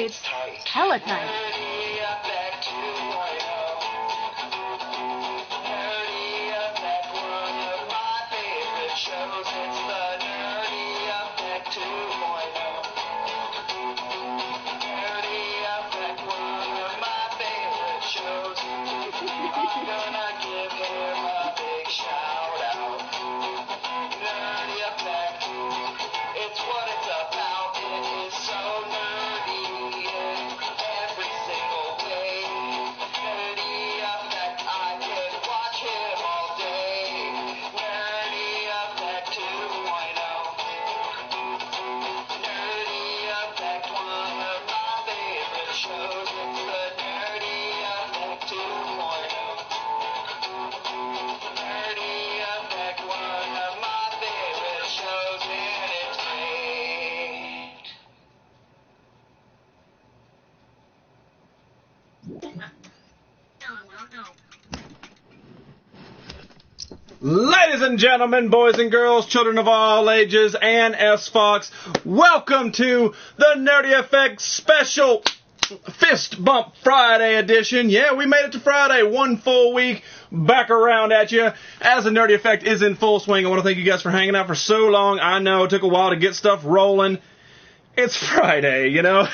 It's hella tight. Ladies and gentlemen, boys and girls, children of all ages, and S-Fox, welcome to the Nerdy Effect Special Fist Bump Friday edition. Yeah, we made it to Friday, one full week back around at you. As the Nerdy Effect is in full swing, I want to thank you guys for hanging out for so long. I know it took a while to get stuff rolling. It's Friday, you know.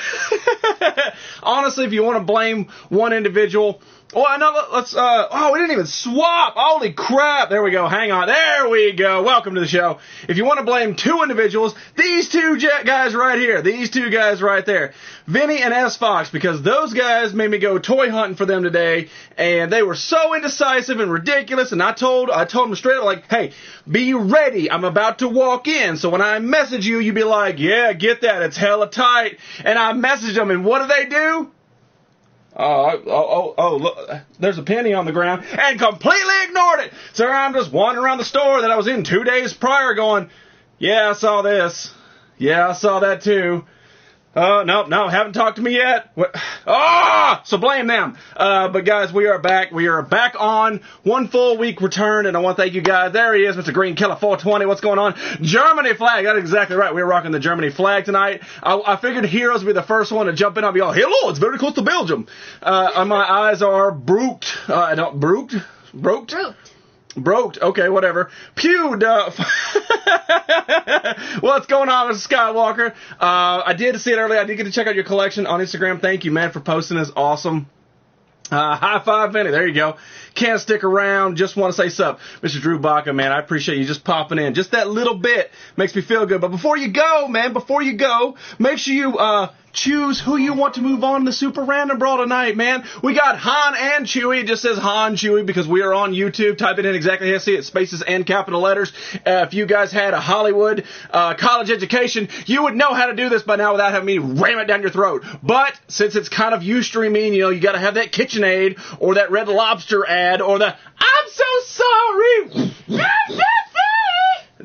Honestly, if you want to blame one individual, well, no, let's, we didn't even swap. Holy crap. There we go. Hang on. There we go. Welcome to the show. If you want to blame two individuals, these two guys right here, these two guys right there, Vinny and S-Fox, because those guys made me go toy hunting for them today, and they were so indecisive and ridiculous, and I told them straight up, like, hey, be ready. I'm about to walk in. So when I message you, you be like, yeah, get that. It's hella tight. And I messaged them, and what do they do? Look, there's a penny on the ground, and completely ignored it. So I'm just wandering around the store that I was in 2 days prior going, yeah, I saw this. Yeah, I saw that too. No, haven't talked to me yet. So blame them. But guys, we are back. We are back on one full week return, and I want to thank you guys. There he is, Mr. Green Killer 420. What's going on? Germany flag. That's exactly right. We're rocking the Germany flag tonight. I figured Heroes would be the first one to jump in. I'll be all, hello, it's very close to Belgium. My eyes are Broked. Okay, whatever. Pewed. What's going on, Mr. Skywalker? I did see it earlier. I did get to check out your collection on Instagram. Thank you, man, for posting. It's awesome. High five, Vinny. There you go. Can't stick around. Just want to say sup. Mr. Drew Baca, man, I appreciate you just popping in. Just that little bit makes me feel good. But before you go, make sure you, choose who you want to move on to the Super Random Brawl tonight, man. We got Han and Chewie. It just says Han Chewie because we are on YouTube. Type it in exactly how you see it, spaces and capital letters. If you guys had a Hollywood college education, you would know how to do this by now without having me ram it down your throat. But since it's kind of Ustreaming, you know, you got to have that KitchenAid or that Red Lobster ad or the I'm so sorry.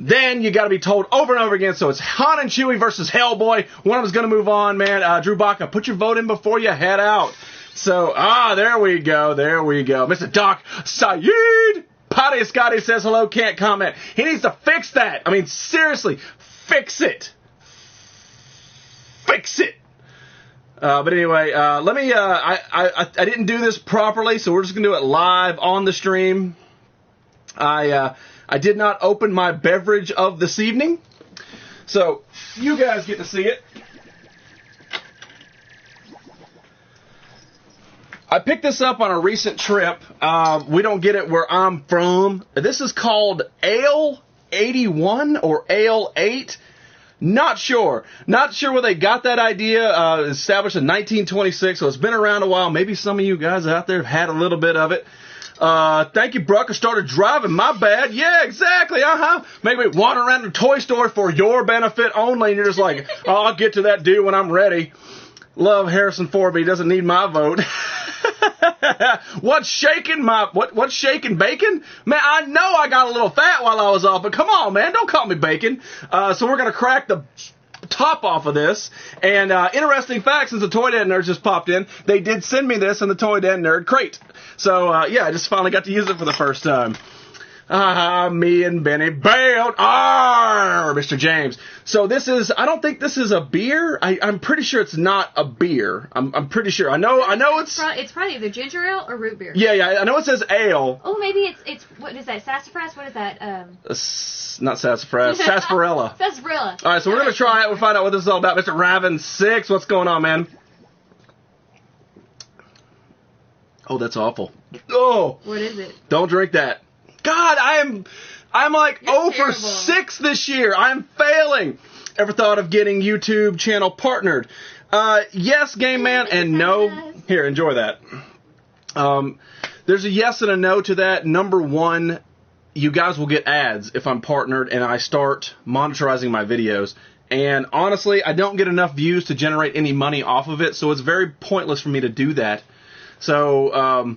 Then you got to be told over and over again. So it's Han and Chewie versus Hellboy. One of them's going to move on, man. Drew Baca, put your vote in before you head out. So, there we go. Mr. Doc Saeed. Potty Scotty says hello, can't comment. He needs to fix that. I mean, seriously, fix it. But anyway, let me, I didn't do this properly, so we're just going to do it live on the stream. I did not open my beverage of this evening, so you guys get to see it. I picked this up on a recent trip. We don't get it where I'm from. This is called Ale 81 or Ale 8. Not sure where they got that idea. Established in 1926, so it's been around a while. Maybe some of you guys out there have had a little bit of it. Thank you, Bruck. I started driving. My bad. Yeah, exactly. Make me wander around the toy store for your benefit only. And you're just like, I'll get to that dude when I'm ready. Love Harrison Ford, but he doesn't need my vote. What's shaking bacon? Man, I know I got a little fat while I was off, but come on, man. Don't call me bacon. So we're going to crack the top off of this. And interesting fact, since the Toy Dad Nerd just popped in, they did send me this in the Toy Dad Nerd crate. So, I just finally got to use it for the first time. Me and Benny bailed. Mr. James. So this is, I don't think this is a beer. I'm pretty sure it's not a beer. I'm pretty sure. I know it's probably either ginger ale or root beer. Yeah, I know it says ale. Oh, maybe it's what is that, sassafras? What is that? Not sassafras, sarsaparilla. Sarsaparilla. All right, so we're going to try it. We'll find out what this is all about. Mr. Raven 6, what's going on, man? Oh, that's awful. Oh. What is it? Don't drink that. God, I'm like You're 0 for terrible. 6 this year. I'm failing. Ever thought of getting YouTube channel partnered? Yes, Game Man, and no. Here, enjoy that. There's a yes and a no to that. Number one, you guys will get ads if I'm partnered and I start monetizing my videos. And honestly, I don't get enough views to generate any money off of it, so it's very pointless for me to do that. So,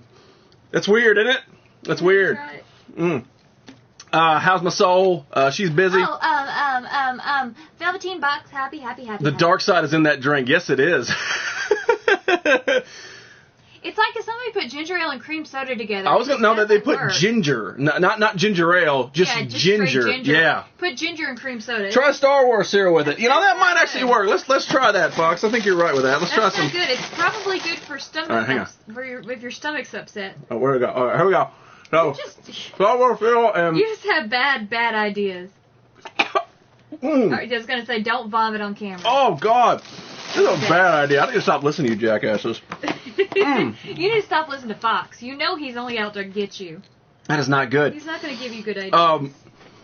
that's weird, isn't it? That's weird. How's my soul? She's busy. Velveteen box, happy. The dark side is in that drink. Yes, it is. It's like if somebody put ginger ale and cream soda together. I was gonna know that they put work. ginger, not ginger ale, just ginger. Straight ginger. Yeah. Put ginger and cream soda. Try Star Wars cereal with it. You know, that might actually work. Let's try that, Fox. I think you're right with that. Let's try That's some. not good. It's probably good for stomach. All right, hang on. If your stomach's upset. Oh, where we go? All right, here we go. So, Star Wars cereal and. You just have bad ideas. I was gonna say, don't vomit on camera. Oh God, this is a bad idea. I need to stop listening to you jackasses. You need to stop listening to Fox. You know he's only out there to get you. That is not good. He's not going to give you good ideas.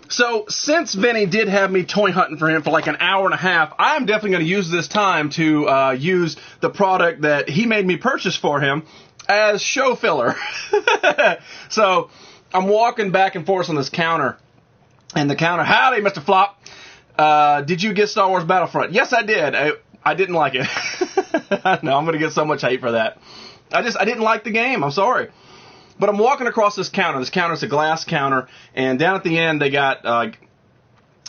So, since Vinny did have me toy hunting for him for like an hour and a half, I'm definitely going to use this time to use the product that he made me purchase for him as show filler. So, I'm walking back and forth on this counter, and the counter, howdy, Mr. Flop. Did you get Star Wars Battlefront? Yes, I did. I didn't like it. No, I'm going to get so much hate for that. I didn't like the game. I'm sorry. But I'm walking across this counter. This counter's a glass counter, and down at the end they got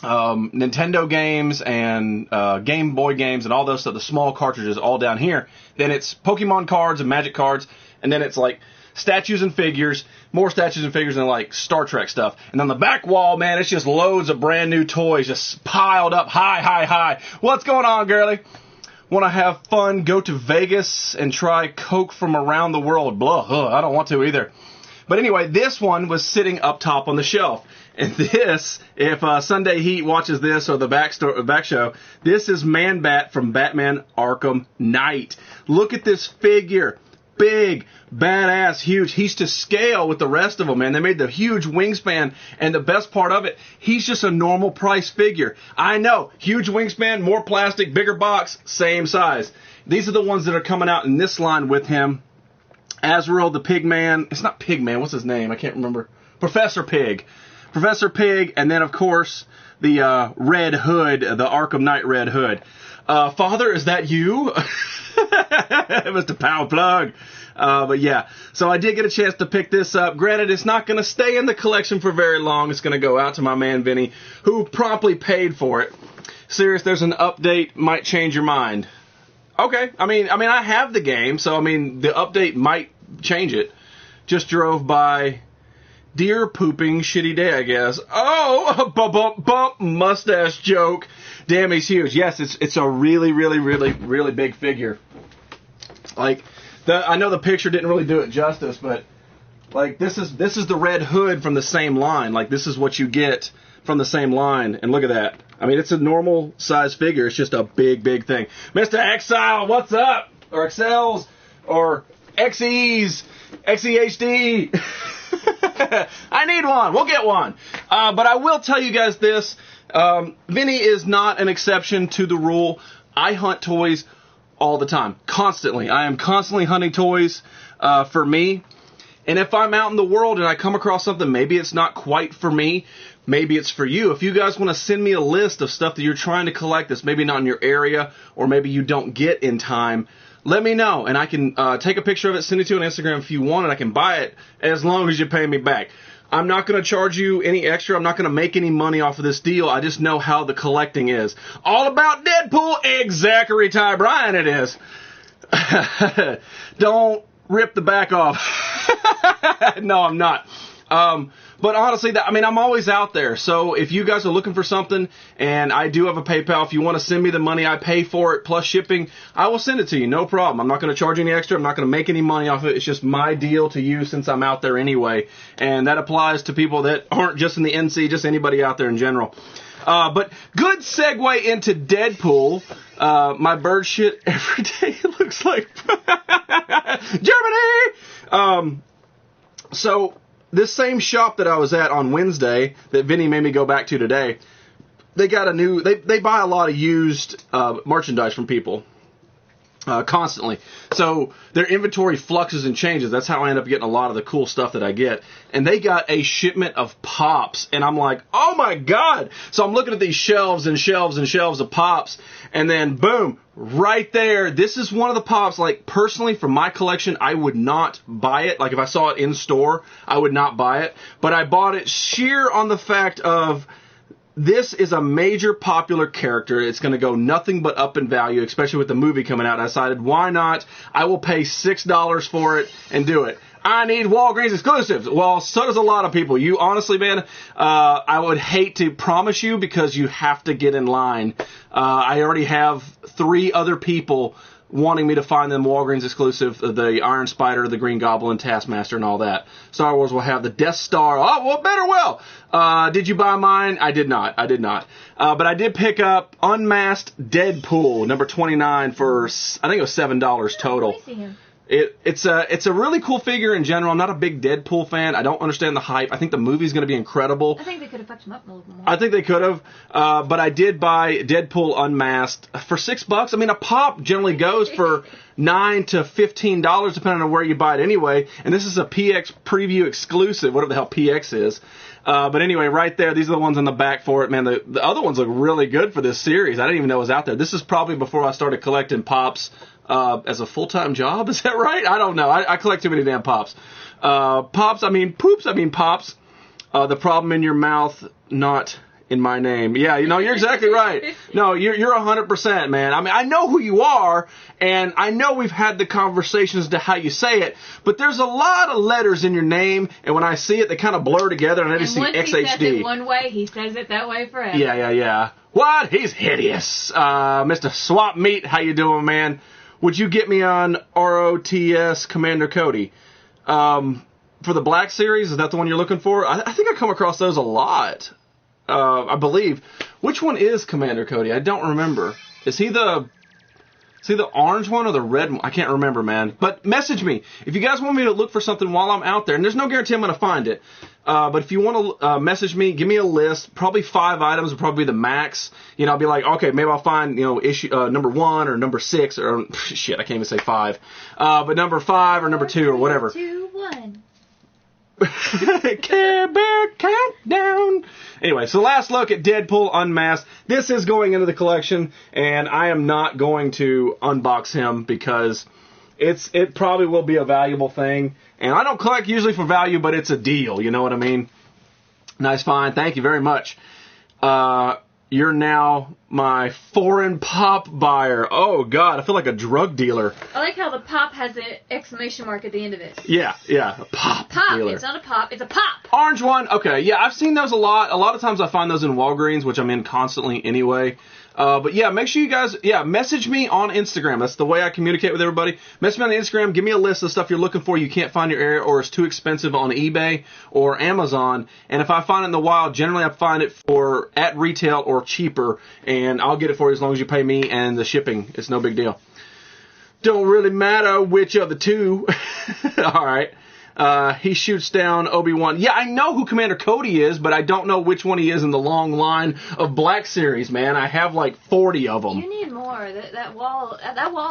Nintendo games and Game Boy games and all those stuff, the small cartridges all down here. Then it's Pokemon cards and Magic cards, and then it's like statues and figures, more statues and figures, and like Star Trek stuff. And on the back wall, man, it's just loads of brand new toys just piled up high. What's going on, girlie? Want to have fun, go to Vegas, and try Coke from around the world. Blah, I don't want to either. But anyway, this one was sitting up top on the shelf. And this, if Sunday Heat watches this or the back show, this is Man-Bat from Batman Arkham Knight. Look at this figure. Big, badass, huge. He's to scale with the rest of them, man. They made the huge wingspan, and the best part of it, he's just a normal price figure. I know, huge wingspan, more plastic, bigger box, same size. These are the ones that are coming out in this line with him. Azrael the Pigman. It's not Pigman. What's his name? I can't remember. Professor Pig. Professor Pig, and then, of course, the Red Hood, the Arkham Knight Red Hood. Father, is that you? Mr. Power Plug. But yeah, so I did get a chance to pick this up. Granted, it's not going to stay in the collection for very long. It's going to go out to my man Vinny, who promptly paid for it. Serious, there's an update, might change your mind. Okay, I mean, I have the game, so I mean, the update might change it. Just drove by. Deer pooping shitty day, I guess. Oh, bump, mustache joke. Damn, he's huge. Yes, it's a really big figure. Like, I know the picture didn't really do it justice, but like this is the Red Hood from the same line. Like, this is what you get from the same line. And look at that. I mean, it's a normal size figure. It's just a big thing. Mr. Exile, what's up? Or Excels, or XEs, XEHD. I need one. We'll get one. But I will tell you guys this. Vinny is not an exception to the rule. I hunt toys all the time. Constantly. I am constantly hunting toys for me. And if I'm out in the world and I come across something, maybe it's not quite for me. Maybe it's for you. If you guys want to send me a list of stuff that you're trying to collect that's maybe not in your area or maybe you don't get in time, let me know, and I can take a picture of it, send it to you on Instagram if you want, and I can buy it as long as you pay me back. I'm not going to charge you any extra. I'm not going to make any money off of this deal. I just know how the collecting is. All about Deadpool, Zachary Ty Bryan it is. Don't rip the back off. No, I'm not. But honestly, I'm always out there. So if you guys are looking for something, and I do have a PayPal, if you want to send me the money I pay for it plus shipping, I will send it to you. No problem. I'm not going to charge any extra. I'm not going to make any money off of it. It's just my deal to you since I'm out there anyway. And that applies to people that aren't just in the NC, just anybody out there in general. But good segue into Deadpool. My bird shit every day looks like Germany! So this same shop that I was at on Wednesday that Vinny made me go back to today, they got a new, they buy a lot of used merchandise from people. Constantly. So their inventory fluxes and changes. That's how I end up getting a lot of the cool stuff that I get. And they got a shipment of Pops. And I'm like, oh my God. So I'm looking at these shelves and shelves and shelves of Pops. And then boom, right there. This is one of the Pops. Like personally for my collection, I would not buy it. Like if I saw it in store, I would not buy it. But I bought it sheer on the fact of this is a major popular character. It's going to go nothing but up in value, especially with the movie coming out. I decided, why not? I will pay $6 for it and do it. I need Walgreens exclusives. Well, so does a lot of people. You honestly, man, I would hate to promise you because you have to get in line. I already have 3 other people wanting me to find them Walgreens exclusive, the Iron Spider, the Green Goblin, Taskmaster, and all that. Star Wars will have the Death Star. Oh, well, better well. Did you buy mine? I did not. But I did pick up Unmasked Deadpool, number 29 for, I think it was $7 total. It's a really cool figure in general. I'm not a big Deadpool fan. I don't understand the hype. I think the movie's going to be incredible. I think they could have fucked him up a little more. I think they could have. But I did buy Deadpool Unmasked for $6. I mean, a Pop generally goes for $9 to $15, depending on where you buy it anyway. And this is a PX preview exclusive, whatever the hell PX is. But anyway, right there, these are the ones on the back for it. Man, the other ones look really good for this series. I didn't even know it was out there. This is probably before I started collecting Pops as a full-time job. Is that right? I don't know. I collect too many damn Pops. Pops, I mean poops, I mean Pops. The problem in your mouth, not in my name. Yeah, you know, you're exactly right. No, you're 100%, man. I mean, I know who you are, and I know we've had the conversations to how you say it, but there's a lot of letters in your name, and when I see it, they kind of blur together, and I just see XHD. Once he says it one way, he says it that way forever. Yeah. What? He's hideous. Mr. Swap Meat, how you doing, man? Would you get me on ROTS Commander Cody? For the Black Series, is that the one you're looking for? I think I come across those a lot. I believe. Which one is Commander Cody? I don't remember. Is he the orange one or the red one? I can't remember, man. But message me. If you guys want me to look for something while I'm out there, and there's no guarantee I'm going to find it, but if you want to message me, give me a list. Probably 5 items would probably be the max. You know, I'll be like, okay, maybe I'll find, issue number 1 or number 6 or shit, I can't even say 5. But number 5 or number 2 or whatever. 2, 1. Care Bear Countdown. Anyway, so last look at Deadpool Unmasked. This is going into the collection, and I am not going to unbox him because it probably will be a valuable thing. And I don't collect usually for value, but it's a deal. You know what I mean? Nice find. Thank you very much. You're now my foreign Pop buyer. Oh, God. I feel like a drug dealer. I like how the Pop has an exclamation mark at the end of it. Yeah. A Pop dealer. It's not a Pop. It's a Pop. Orange one. Okay. Yeah, I've seen those a lot. A lot of times I find those in Walgreens, which I'm in constantly anyway. But yeah, make sure you guys, message me on Instagram. That's the way I communicate with everybody. Message me on Instagram. Give me a list of stuff you're looking for you can't find in your area or it's too expensive on eBay or Amazon. And if I find it in the wild, generally I find it for at retail or cheaper. And I'll get it for you as long as you pay me and the shipping. It's no big deal. Don't really matter which of the two. All right. He shoots down Obi-Wan. Yeah, I know who Commander Cody is, but I don't know which one he is in the long line of Black Series, man. I have like 40 of them. You need more. That wall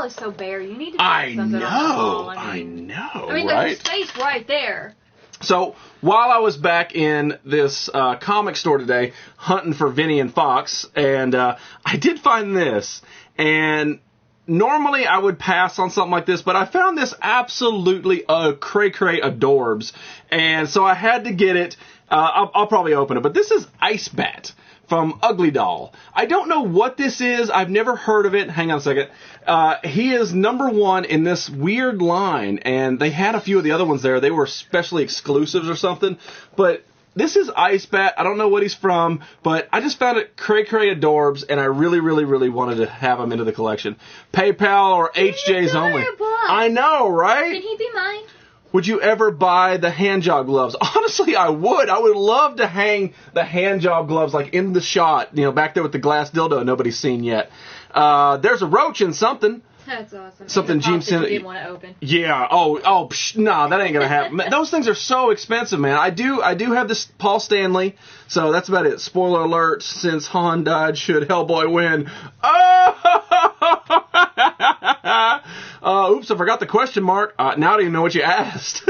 is so bare. You need to put something on the wall. I know, I mean, right? there's space right there. So, while I was back in this comic store today, hunting for Vinny and Fox, and I did find this, and normally I would pass on something like this, but I found this absolutely cray-cray adorbs, and so I had to get it. I'll probably open it, but this is Ice Bat from Ugly Doll. I don't know what this is. I've never heard of it. Hang on a second. He is number 1 in this weird line, and they had a few of the other ones there. They were specially exclusives or something, but this is Ice Bat. I don't know what he's from, but I just found it cray adorbs, and I really, really, really wanted to have him into the collection. PayPal or HJ's only. I know, right? Can he be mine? Would you ever buy the hand job gloves? Honestly, I would. I would love to hang the hand job gloves like in the shot, back there with the glass dildo nobody's seen yet. There's a roach in something. That's awesome. Something Gene sent. Didn't want to open. Yeah. No, that ain't gonna happen. Those things are so expensive, man. I do have this Paul Stanley, so that's about it. Spoiler alert: since Han died, should Hellboy win? Oops, I forgot the question mark. Now I don't even know what you asked.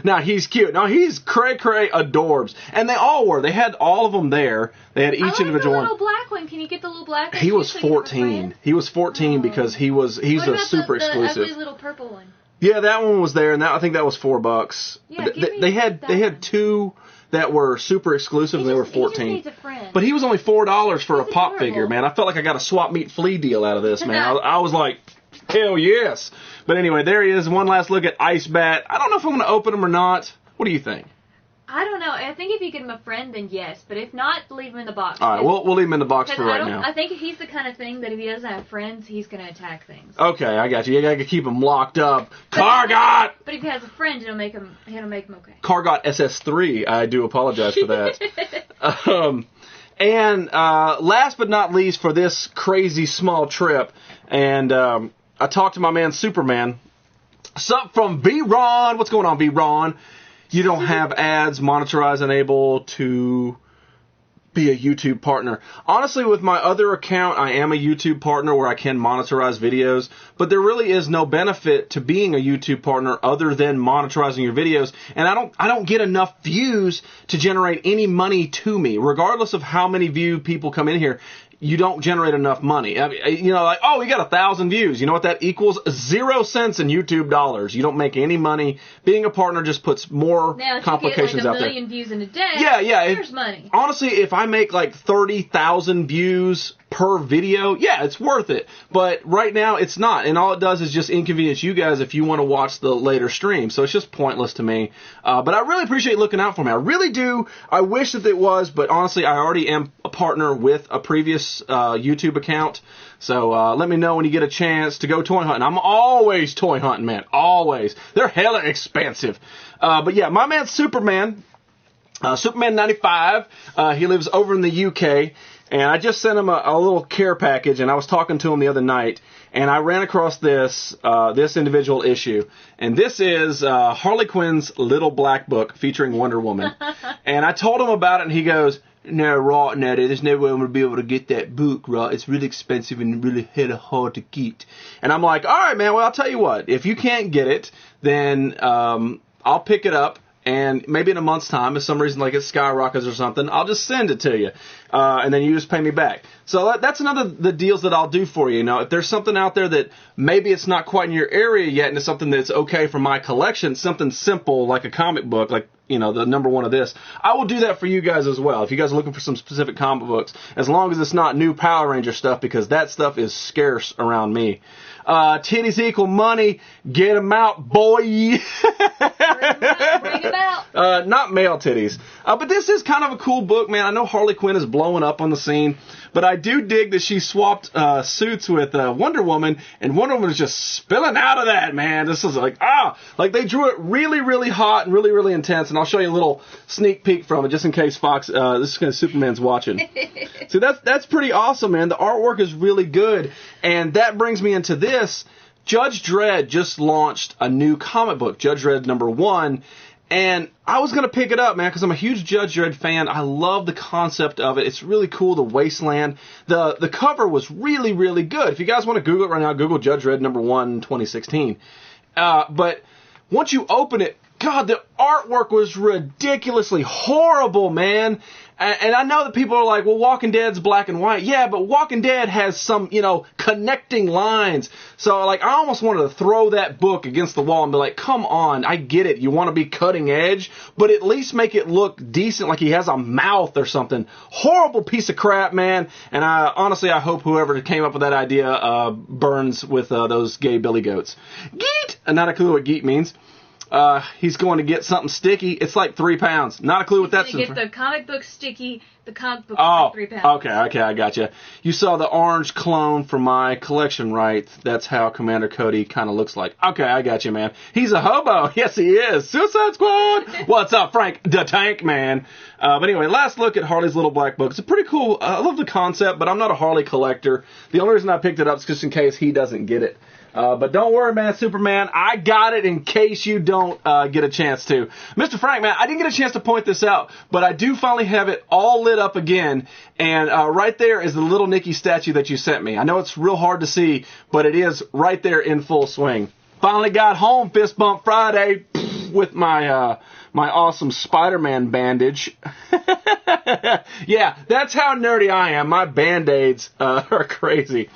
Now, he's cute. Now, he's cray adorbs. And they all were. They had all of them there. They had each individual one. The little black one. Can you get the little black one? He was 14. He was 14 because he's a super exclusive. The ugly little purple one? Yeah, that one was there, and I think that was $4. Yeah, they had two that were super exclusive, and they were 14. He just needs a friend. But he was only $4 for a pop adorable. figure, man. I felt like I got a swap meet flea deal out of this, man. I was like, hell yes. But anyway, there he is. One last look at Ice Bat. I don't know if I'm going to open him or not. What do you think? I don't know. I think if you get him a friend, then yes. But if not, leave him in the box. All right, we'll leave him in the box for right now. I think he's the kind of thing that if he doesn't have friends, he's going to attack things. Okay, I got you. You got to keep him locked up. Kargot! But if he has a friend, it'll make him okay. Kargot SS3. I do apologize for that. And last but not least for this crazy small trip, and I talked to my man Superman. Sup from V-Ron. What's going on, V-Ron? You don't have ads, monetized, unable to be a YouTube partner. Honestly, with my other account, I am a YouTube partner where I can monetize videos, but there really is no benefit to being a YouTube partner other than monetizing your videos, and I don't get enough views to generate any money to me, regardless of how many people come in here. You don't generate enough money. I mean, we got 1,000 views. You know what that equals? 0 cents in YouTube dollars. You don't make any money. Being a partner just puts more complications out there. Now, if you get 1 million views in a day, there's money. Honestly, if I make 30,000 views per video, yeah, it's worth it. But right now, it's not. And all it does is just inconvenience you guys if you want to watch the later stream. So it's just pointless to me. But I really appreciate looking out for me. I really do. I wish that it was, but honestly, I already am a partner with a previous YouTube account. So let me know when you get a chance to go toy hunting. I'm always toy hunting, man. Always. They're hella expensive. But yeah, my man Superman, Superman 95, he lives over in the UK. And I just sent him a little care package, and I was talking to him the other night, and I ran across this individual issue. And this is Harley Quinn's Little Black Book featuring Wonder Woman. And I told him about it, and he goes, no, there's no way I'm going to be able to get that book, right? It's really expensive and really hard to get. And I'm like, all right, man, well, I'll tell you what. If you can't get it, then I'll pick it up. And maybe in a month's time, if some reason like it skyrockets or something, I'll just send it to you. And then you just pay me back. So that's another the deals that I'll do for you. If there's something out there that maybe it's not quite in your area yet and it's something that's okay for my collection, something simple like a comic book, like, the number one of this, I will do that for you guys as well. If you guys are looking for some specific comic books, as long as it's not new Power Ranger stuff, because that stuff is scarce around me. Titties equal money. Get them out, boy. Bring them out. Not male titties. But this is kind of a cool book, man. I know Harley Quinn is blowing up on the scene, but I do dig that she swapped suits with Wonder Woman, and Wonder Woman is just spilling out of that, man. This is like they drew it really, really hot and really, really intense, and I'll show you a little sneak peek from it just in case Fox, this is kind of Superman's watching. So that's pretty awesome, man. The artwork is really good, and that brings me into this. Judge Dredd just launched a new comic book, Judge Dredd #1, and I was going to pick it up, man, because I'm a huge Judge Dredd fan. I love the concept of it. It's really cool, the wasteland. The cover was really, really good. If you guys want to Google it right now, Google Judge Dredd #1 2016. But once you open it, God, the artwork was ridiculously horrible, man. And I know that people are like, well, Walking Dead's black and white. Yeah, but Walking Dead has some, connecting lines. So, I almost wanted to throw that book against the wall and be like, come on, I get it. You want to be cutting edge, but at least make it look decent, like he has a mouth or something. Horrible piece of crap, man. And honestly, I hope whoever came up with that idea burns with those gay billy goats. Geet! Not a clue what geet means. he's going to get something sticky. It's like 3 pounds. Not a clue what that's. He's going to get the comic book sticky. The comic book is like 3 pounds. Okay, I got you. You saw the orange clone from my collection, right? That's how Commander Cody kind of looks like. Okay, I got you, man. He's a hobo. Yes, he is. Suicide Squad. What's up, Frank the Tank Man? But anyway, last look at Harley's Little Black Book. It's a pretty cool. I love the concept, but I'm not a Harley collector. The only reason I picked it up is just in case he doesn't get it. But don't worry, man, Superman. I got it in case you don't get a chance to. Mr. Frank, man, I didn't get a chance to point this out, but I do finally have it all lit up again. And right there is the little Nikki statue that you sent me. I know it's real hard to see, but it is right there in full swing. Finally got home, Fist Bump Friday, with my my awesome Spider-Man bandage. Yeah, that's how nerdy I am. My Band-Aids are crazy.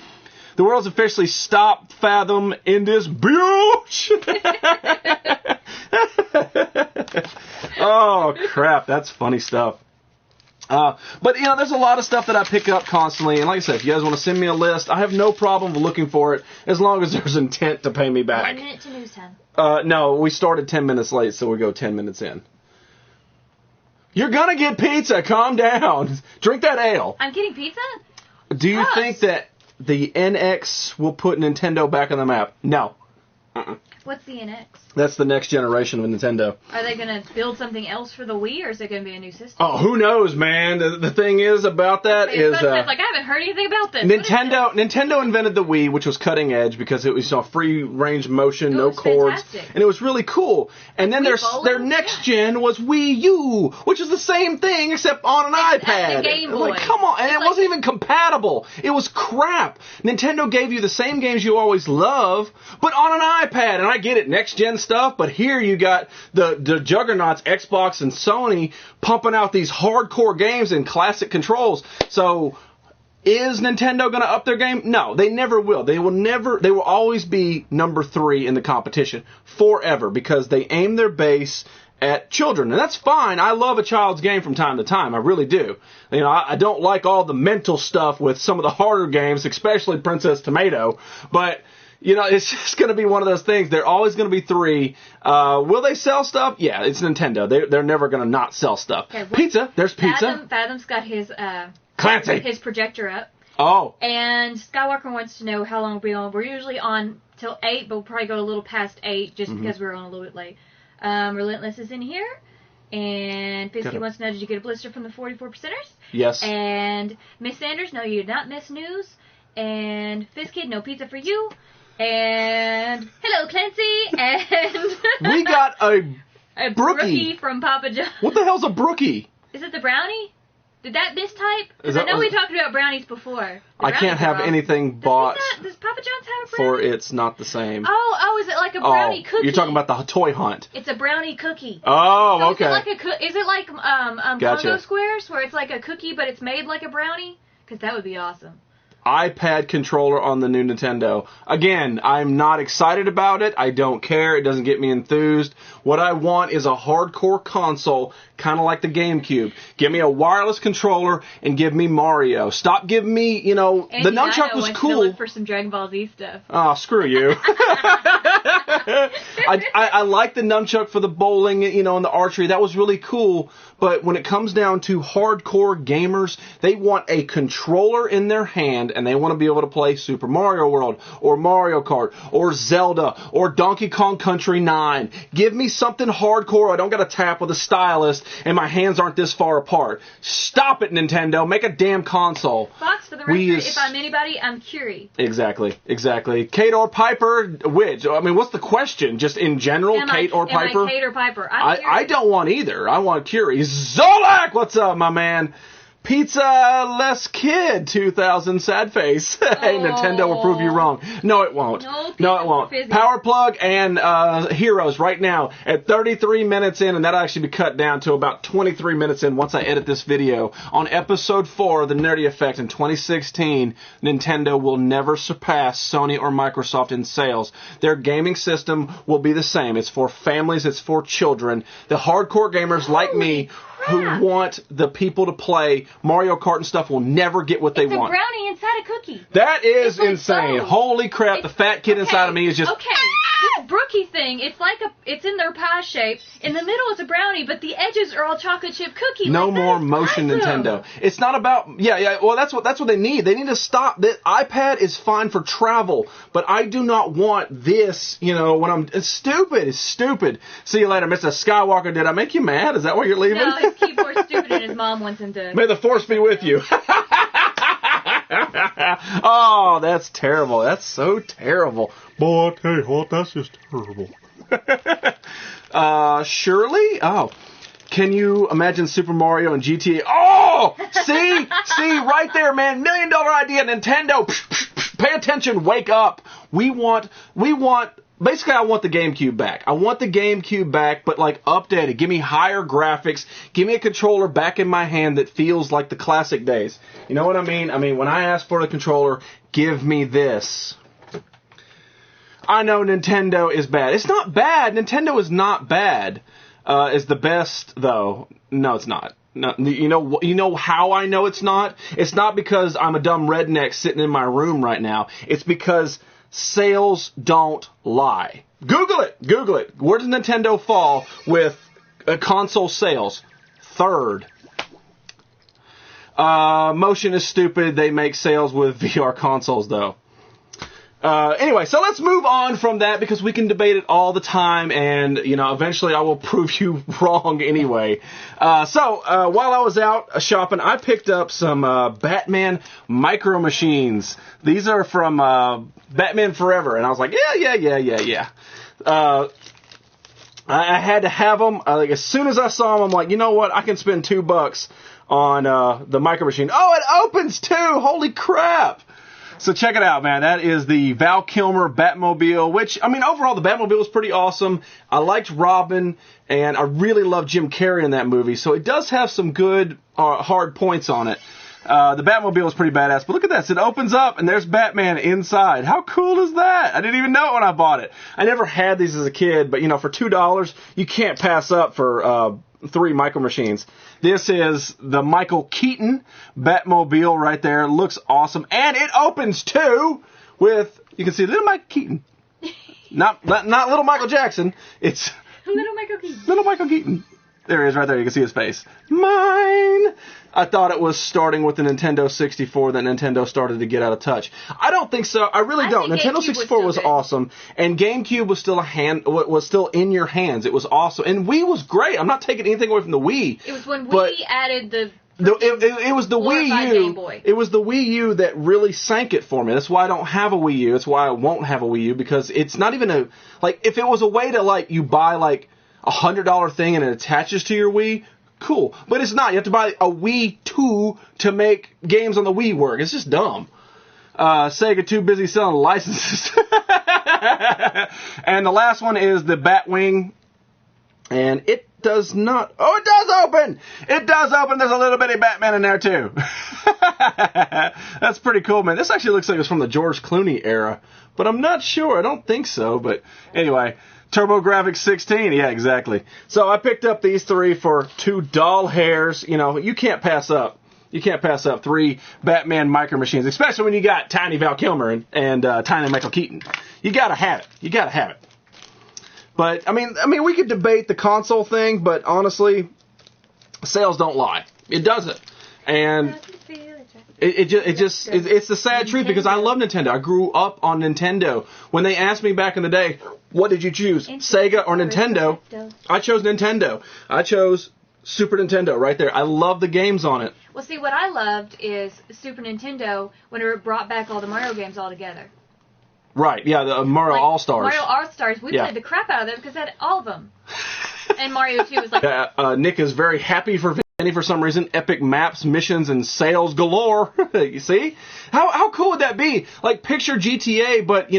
The world's officially stopped Fathom in this bitch. Oh, crap. That's funny stuff. But, there's a lot of stuff that I pick up constantly. And like I said, if you guys want to send me a list, I have no problem looking for it as long as there's intent to pay me back. 1 minute to news time. No, we started 10 minutes late, so we go 10 minutes in. You're going to get pizza. Calm down. Drink that ale. I'm getting pizza? Do you think that the NX will put Nintendo back on the map? No. What's the NX? That's the next generation of Nintendo. Are they going to build something else for the Wii, or is it going to be a new system? Oh, who knows, man? The thing is about that is... like, I haven't heard anything about this. Nintendo invented the Wii, which was cutting edge because it was free range motion, no cords. Fantastic. And it was really cool. And then their next gen was Wii U, which is the same thing except on an iPad. The Game Boy. Like, come on. And it wasn't even compatible. It was crap. Nintendo gave you the same games you always love, but on an iPad. And I get it, next gen stuff, but here you got the juggernauts, Xbox and Sony, pumping out these hardcore games and classic controls. So, is Nintendo going to up their game? No, they never will. They will always be number 3 in the competition forever because they aim their base at children. And that's fine. I love a child's game from time to time. I really do. I don't like all the mental stuff with some of the harder games, especially Princess Tomato, but it's just going to be one of those things. They're always going to be 3. Will they sell stuff? Yeah, it's Nintendo. They're never going to not sell stuff. Okay, pizza. There's pizza. Fathom's got his Clancy. His projector up. Oh. And Skywalker wants to know how long we'll be on. We're usually on till 8, but we'll probably go a little past 8 just because we're on a little bit late. Relentless is in here. And Fisky wants to know, did you get a blister from the 44%ers? Yes. And Miss Sanders, no, you did not miss news. And Fiskid, no pizza for you. And hello, Clancy, and we got a brookie from Papa John. What the hell's a brookie? Is it the brownie? Did that mistype? Because I know we talked about brownies before. I can't have anything bought. Does Papa John's have a brownie? For it's not the same. Oh, is it like a brownie cookie? You're talking about the toy hunt. It's a brownie cookie. Oh, so okay. Is it like Gotcha. Congo Squares, where it's like a cookie but it's made like a brownie? Because that would be awesome. iPad controller on the new Nintendo. Again, I'm not excited about it. I don't care. It doesn't get me enthused. What I want is a hardcore console, kind of like the GameCube. Give me a wireless controller and give me Mario. Stop giving me, the nunchuck was cool. To look for some Dragon Ball Z stuff. Oh, screw you. I like the nunchuck for the bowling, and the archery. That was really cool. But when it comes down to hardcore gamers, they want a controller in their hand and they want to be able to play Super Mario World or Mario Kart or Zelda or Donkey Kong Country 9. Give me something hardcore. I don't got to tap with a stylus and my hands aren't this far apart. Stop it, Nintendo. Make a damn console. Fox, for the record, if I'm anybody, I'm Curie. Exactly. Kate or Piper? Which? I mean, what's the question? Just in general, Kate or Piper? Am I Kate or Piper? I don't want either. I want Curie. Zolak! What's up, my man? Pizza Less Kid 2000 sad face. Hey, Nintendo will prove you wrong. No, it won't. No, it won't. Power Plug and Heroes right now at 33 minutes in, and that'll actually be cut down to about 23 minutes in once I edit this video. On episode 4 of The Nerdy Effect in 2016, Nintendo will never surpass Sony or Microsoft in sales. Their gaming system will be the same. It's for families. It's for children. The hardcore gamers like me who want the people to play Mario Kart and stuff will never get what they want. It's a brownie inside a cookie. That is insane. Holy crap, the fat kid inside of me is just... Okay, this brookie thing. It's like it's in their pie shape. In the middle is a brownie, but the edges are all chocolate chip cookie. No more motion, awesome. Nintendo. It's not about well that's what they need. They need to stop. The iPad is fine for travel, but I do not want this, when it's stupid. It's stupid. See you later, Mr. Skywalker. Did I make you mad? Is that why you're leaving? No, his keyboard's stupid and his mom wants him to. May the force be with you. Oh, that's terrible. That's so terrible. Boy, I tell you what, that's just terrible. Shirley? Oh. Can you imagine Super Mario and GTA? Oh! See, right there, man. $1 million idea, Nintendo. Pay attention, wake up. Basically, I want the GameCube back. I want the GameCube back, but updated. Give me higher graphics. Give me a controller back in my hand that feels like the classic days. You know what I mean? I mean, when I ask for the controller, give me this. I know Nintendo is bad. It's not bad. Nintendo is not bad. Is the best, though. No, it's not. No, you know how I know it's not? It's not because I'm a dumb redneck sitting in my room right now. It's because sales don't lie. Google it. Where does Nintendo fall with console sales? Third. Motion is stupid. They make sales with VR consoles, though. Anyway, so let's move on from that because we can debate it all the time, and eventually I will prove you wrong anyway. So while I was out shopping, I picked up some Batman Micro Machines. These are from Batman Forever, and I was like, yeah. I had to have them. As soon as I saw them, I'm like, you know what? I can spend $2 on the Micro Machine. Oh, it opens too! Holy crap! So check it out, man. That is the Val Kilmer Batmobile, which, overall, the Batmobile was pretty awesome. I liked Robin, and I really loved Jim Carrey in that movie. So it does have some good, hard points on it. The Batmobile is pretty badass. But look at this. It opens up, and there's Batman inside. How cool is that? I didn't even know it when I bought it. I never had these as a kid, but, for $2, you can't pass up for 3 Micro Machines. This is the Michael Keaton Batmobile right there. Looks awesome. And it opens, too, with, you can see little Michael Keaton. Not little Michael Jackson. It's Little Michael Keaton. There he is right there. You can see his face. Mine! I thought it was starting with the Nintendo 64 that Nintendo started to get out of touch. I don't think so. I really don't. Nintendo 64 was awesome, and GameCube was still in your hands. It was awesome, and Wii was great. I'm not taking anything away from the Wii. It was when Wii added the. It was the Wii U. It was the Wii U that really sank it for me. That's why I don't have a Wii U. That's why I won't have a Wii U, because it's not even if it was a way to you buy a $100 thing and it attaches to your Wii. Cool. But it's not. You have to buy a Wii 2 to make games on the Wii work. It's just dumb. Sega too busy selling licenses. And the last one is the Batwing. And it does not... Oh, it does open! It does open. There's a little bitty Batman in there, too. That's pretty cool, man. This actually looks like it's from the George Clooney era. But I'm not sure. I don't think so. But anyway... TurboGrafx 16, yeah, exactly. So I picked up these 3 for $2 hairs. You can't pass up. You can't pass up 3 Batman Micro Machines, especially when you got tiny Val Kilmer and tiny Michael Keaton. You gotta have it. But I mean, we could debate the console thing, but honestly, sales don't lie. It doesn't, and. It's the sad truth, because I love Nintendo. I grew up on Nintendo. When they asked me back in the day, what did you choose, Sega or Nintendo? I chose Nintendo. I chose Super Nintendo right there. I love the games on it. Well, see, what I loved is Super Nintendo when it brought back all the Mario games all together. Right, yeah, the Mario All-Stars. Mario All-Stars, we played the crap out of them because it had all of them. And Mario 2 was Nick is very happy for some reason. Epic maps, missions, and sales galore. You see? How cool would that be? Picture GTA, but,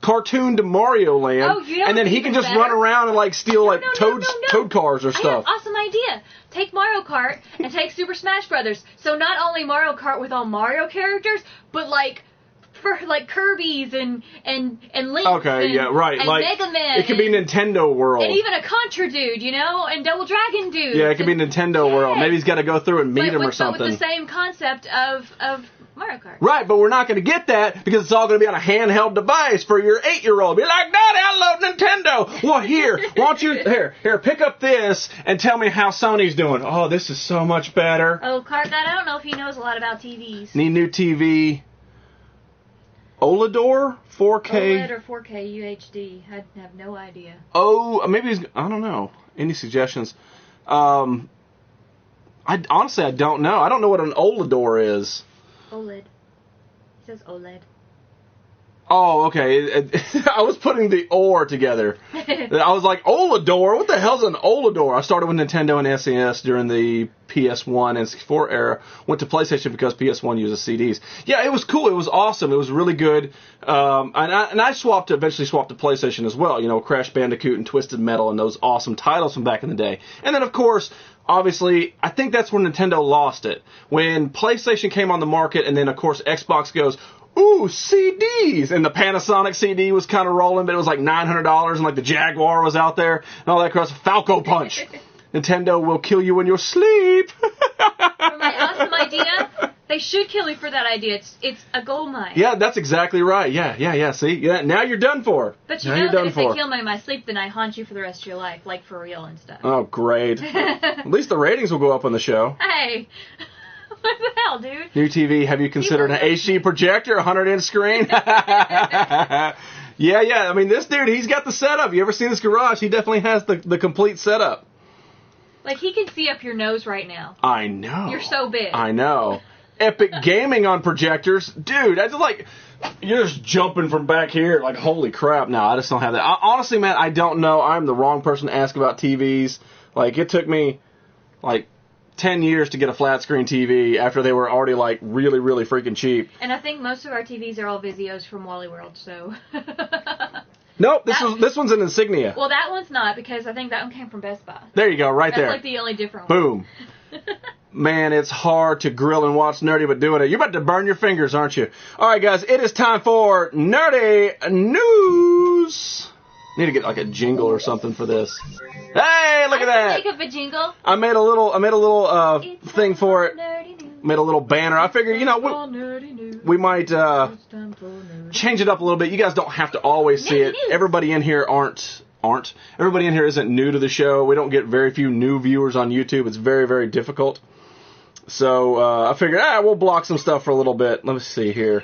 cartoon to Mario Land. Oh, and then he can just run around and, steal, Toad cars or stuff. I have an awesome idea. Take Mario Kart and take Super Smash Brothers. So not only Mario Kart with all Mario characters, but, for Kirby's and Link. Okay, and, yeah, right. And Mega Man. It could be Nintendo World. And even a Contra dude, and Double Dragon dude. Yeah, it could be Nintendo World. Maybe he's got to go through and meet him or something. But with the same concept of Mario Kart. Right, but we're not going to get that because it's all going to be on a handheld device for your 8-year-old. Be like, Daddy, I love Nintendo. Well, here, why don't you, here, pick up this and tell me how Sony's doing. Oh, this is so much better. Oh, Cart, I don't know if he knows a lot about TVs. Need new TV. OLED 4K? OLED or 4K UHD. I have no idea. Oh, maybe he's, I don't know. Any suggestions? Honestly, I don't know. I don't know what an OLED is. OLED. It says OLED. Oh, okay. I was putting the or together. I was like, OLED? What the hell's an OLED? I started with Nintendo and SNES during the PS1 and 64 era. Went to PlayStation because PS1 uses CDs. Yeah, it was cool. It was awesome. It was really good. And I eventually swapped to PlayStation as well. You know, Crash Bandicoot and Twisted Metal and those awesome titles from back in the day. And then, of course, obviously, I think that's where Nintendo lost it. When PlayStation came on the market and then, of course, Xbox goes, ooh, CDs! And the Panasonic CD was kind of rolling, but it was like $900, and like the Jaguar was out there, and all that crap. Falco Punch. Nintendo will kill you in your sleep. For my awesome idea, they should kill you for that idea. It's a gold mine. Yeah, that's exactly right. Yeah. See? Yeah, now you're done for. But you know that if they kill me in my sleep, then I haunt you for the rest of your life, like for real and stuff. Oh, great. At least the ratings will go up on the show. Hey. What the hell, dude? New TV, have you considered an HD projector, 100-inch screen? Yeah. I mean, this dude, he's got the setup. You ever seen his garage? He definitely has the complete setup. Like, he can see up your nose right now. I know. You're so big. I know. Epic gaming on projectors. Dude, I just like, you're just jumping from back here. Like, holy crap. No, I just don't have that. Honestly, man, I don't know. I'm the wrong person to ask about TVs. Like, it took me, like, 10 years to get a flat screen TV after they were already like really, really freaking cheap. And I think most of our TVs are all Vizios from Wally World, so. Nope, this one's an Insignia. Well, that one's not because I think that one came from Best Buy. There you go, right there. That's like the only different one. Boom. Man, it's hard to grill and watch Nerdy, but doing it. You're about to burn your fingers, aren't you? All right, guys, it is time for Nerdy News. Need to get like a jingle or something for this. Hey, look at that! Make up a jingle. I made a little thing for it. Made a little banner. I figured, you know, we might change it up a little bit. You guys don't have to always see it. Everybody in here aren't. Everybody in here isn't new to the show. We don't get very few new viewers on YouTube. It's very, very difficult. So I figured, we'll block some stuff for a little bit. Let me see here.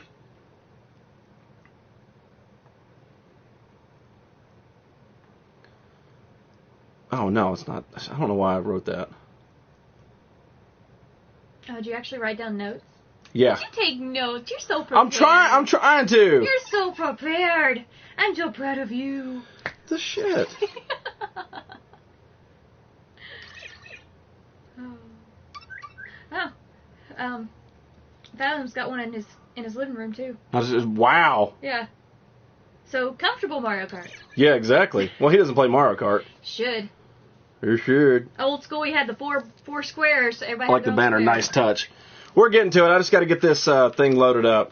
Oh, no, it's not. I don't know why I wrote that. Oh, did you actually write down notes? Yeah. Did you take notes? You're so prepared. I'm trying to. You're so prepared. I'm so proud of you. The shit. Fathom's got one in his living room, too. Wow. Yeah. So, comfortable Mario Kart. Yeah, exactly. Well, he doesn't play Mario Kart. Should. He should. Old school, we had the four squares. So everybody I like the banner. Nice touch. We're getting to it. I just got to get this thing loaded up.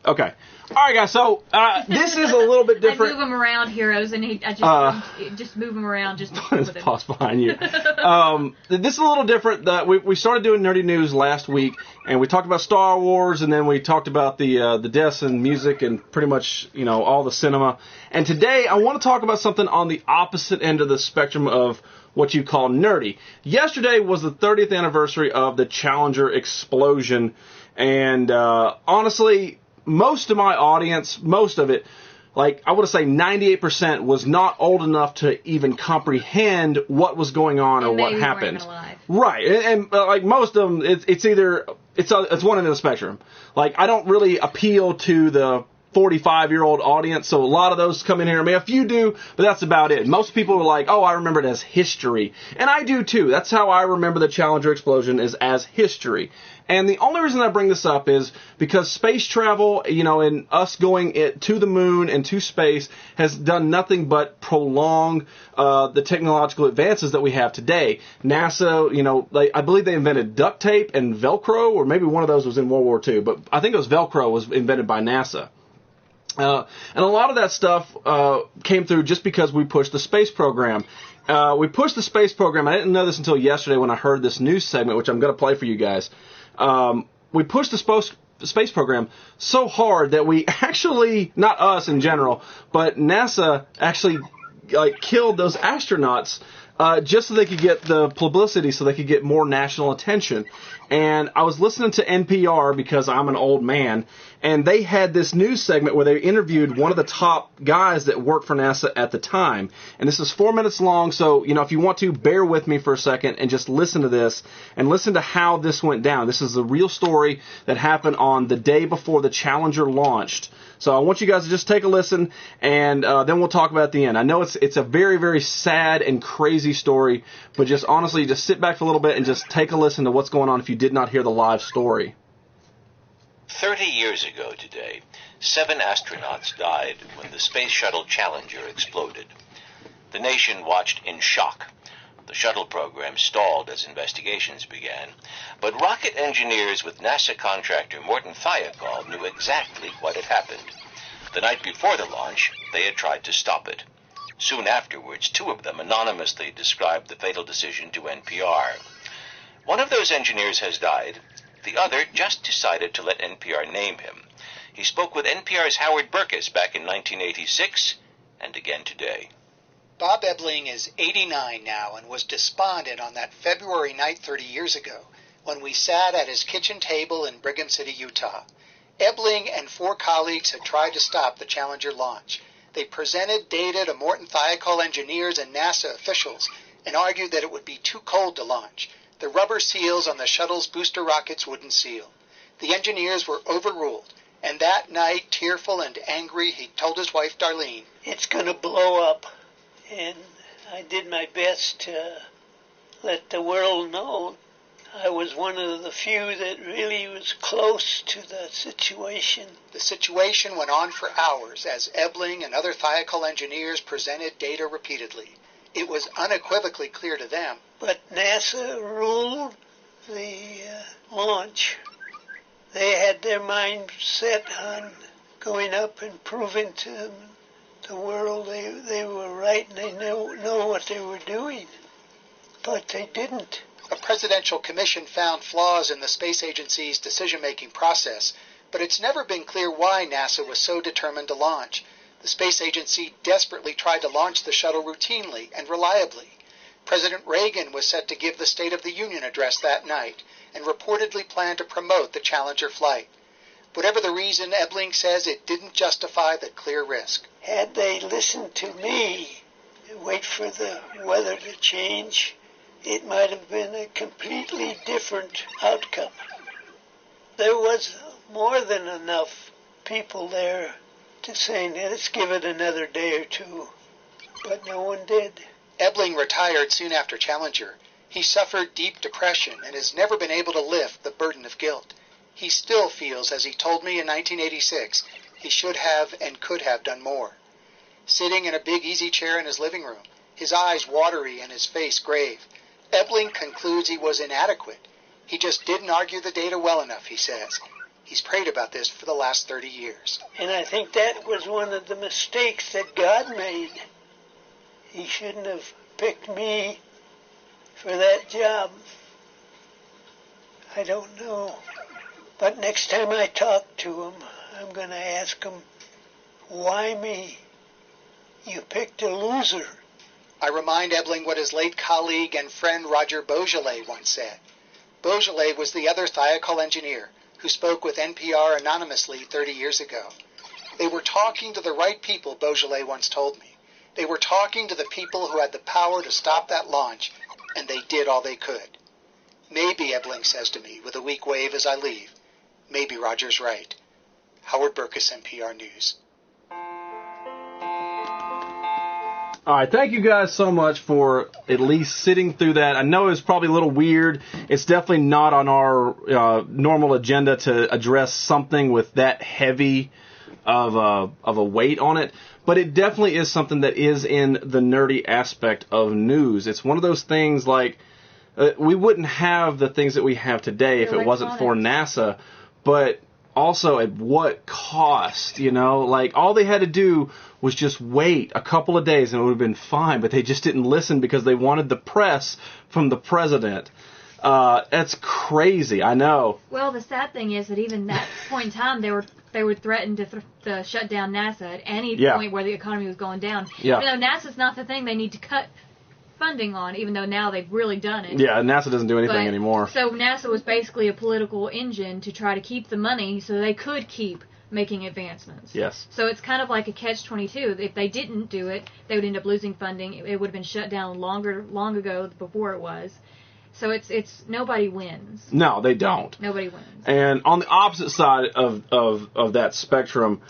Okay. All right, guys. So this is a little bit different. I move him around, heroes, and I just move him around. Just pause behind you. This is a little different. We started doing Nerdy News last week, and we talked about Star Wars, and then we talked about the deaths and music, and pretty much all the cinema. And today I want to talk about something on the opposite end of the spectrum of what you call nerdy. Yesterday was the 30th anniversary of the Challenger explosion, and honestly, most of my audience, most of it, like I would say 98% was not old enough to even comprehend what was going on or what happened. Right, and like most of them, it's either it's one end of the spectrum. Like I don't really appeal to the 45-year-old audience, so a lot of those come in here. I mean, a few do, but that's about it. Most people are like, oh, I remember it as history. And I do too. That's how I remember the Challenger explosion, is as history. And the only reason I bring this up is because space travel, and us going to the moon and to space has done nothing but prolong the technological advances that we have today. NASA, I believe they invented duct tape and Velcro, or maybe one of those was in World War II, but I think it was Velcro was invented by NASA. And a lot of that stuff came through just because we pushed the space program. We pushed the space program. I didn't know this until yesterday when I heard this news segment, which I'm going to play for you guys. We pushed the space program so hard that we actually, not us in general, but NASA actually killed those astronauts just so they could get the publicity, so they could get more national attention. And I was listening to NPR because I'm an old man, and they had this news segment where they interviewed one of the top guys that worked for NASA at the time. And this is 4 minutes long, so, if you want to, bear with me for a second and just listen to this and listen to how this went down. This is the real story that happened on the day before the Challenger launched. So I want you guys to just take a listen, and then we'll talk about it at the end. I know it's a very, very sad and crazy story, but just honestly, just sit back for a little bit and just take a listen to what's going on if you did not hear the live story. 30 years ago today, 7 astronauts died when the Space Shuttle Challenger exploded. The nation watched in shock. The shuttle program stalled as investigations began, but rocket engineers with NASA contractor Morton Thiokol knew exactly what had happened. The night before the launch, they had tried to stop it. Soon afterwards, 2 of them anonymously described the fatal decision to NPR. One of those engineers has died. The other just decided to let NPR name him. He spoke with NPR's Howard Burkus back in 1986 and again today. Bob Ebling is 89 now and was despondent on that February night 30 years ago when we sat at his kitchen table in Brigham City, Utah. Ebling and 4 colleagues had tried to stop the Challenger launch. They presented data to Morton Thiokol engineers and NASA officials and argued that it would be too cold to launch. The rubber seals on the shuttle's booster rockets wouldn't seal. The engineers were overruled, and that night, tearful and angry, he told his wife, Darlene, "It's going to blow up." And I did my best to let the world know I was one of the few that really was close to the situation. The situation went on for hours as Ebling and other Thiokol engineers presented data repeatedly. It was unequivocally clear to them. But NASA ruled the launch. They had their mind set on going up and proving to the world they were right and they know what they were doing. But they didn't. A presidential commission found flaws in the space agency's decision-making process, but it's never been clear why NASA was so determined to launch. The space agency desperately tried to launch the shuttle routinely and reliably. President Reagan was set to give the State of the Union address that night and reportedly planned to promote the Challenger flight. Whatever the reason, Ebling says it didn't justify the clear risk. Had they listened to me and wait for the weather to change, it might have been a completely different outcome. There was more than enough people there to say, let's give it another day or 2. But no one did. Ebling retired soon after Challenger. He suffered deep depression and has never been able to lift the burden of guilt. He still feels, as he told me in 1986, he should have and could have done more. Sitting in a big easy chair in his living room, his eyes watery and his face grave, Ebling concludes he was inadequate. He just didn't argue the data well enough, he says. He's prayed about this for the last 30 years. And I think that was one of the mistakes that God made. He shouldn't have picked me for that job. I don't know. But next time I talk to him, I'm going to ask him, why me? You picked a loser. I remind Ebling what his late colleague and friend Roger Beaujolais once said. Beaujolais was the other Thiokol engineer who spoke with NPR anonymously 30 years ago. They were talking to the right people, Beaujolais once told me. They were talking to the people who had the power to stop that launch, and they did all they could. Maybe, Ebling says to me, with a weak wave as I leave, maybe Roger's right. Howard Burkus, NPR News. All right, thank you guys so much for at least sitting through that. I know it was probably a little weird. It's definitely not on our normal agenda to address something with that heavy of a weight on it, but it definitely is something that is in the nerdy aspect of news. It's one of those things like we wouldn't have the things that we have today if it wasn't for NASA, but also at what cost, you know? Like, all they had to do was just wait a couple of days and it would have been fine, but they just didn't listen because they wanted the press from the president. That's crazy, I know. Well, the sad thing is that even that point in time, they would threaten to shut down NASA at any point where the economy was going down. Yeah. Even though NASA's not the thing they need to cut funding on, even though now they've really done it. Yeah, NASA doesn't do anything anymore. So NASA was basically a political engine to try to keep the money so they could keep making advancements. Yes. So it's kind of like a catch-22. If they didn't do it, they would end up losing funding. It would have been shut down long ago before it was. So it's nobody wins. No, they don't. Nobody wins. And on the opposite side of that spectrum,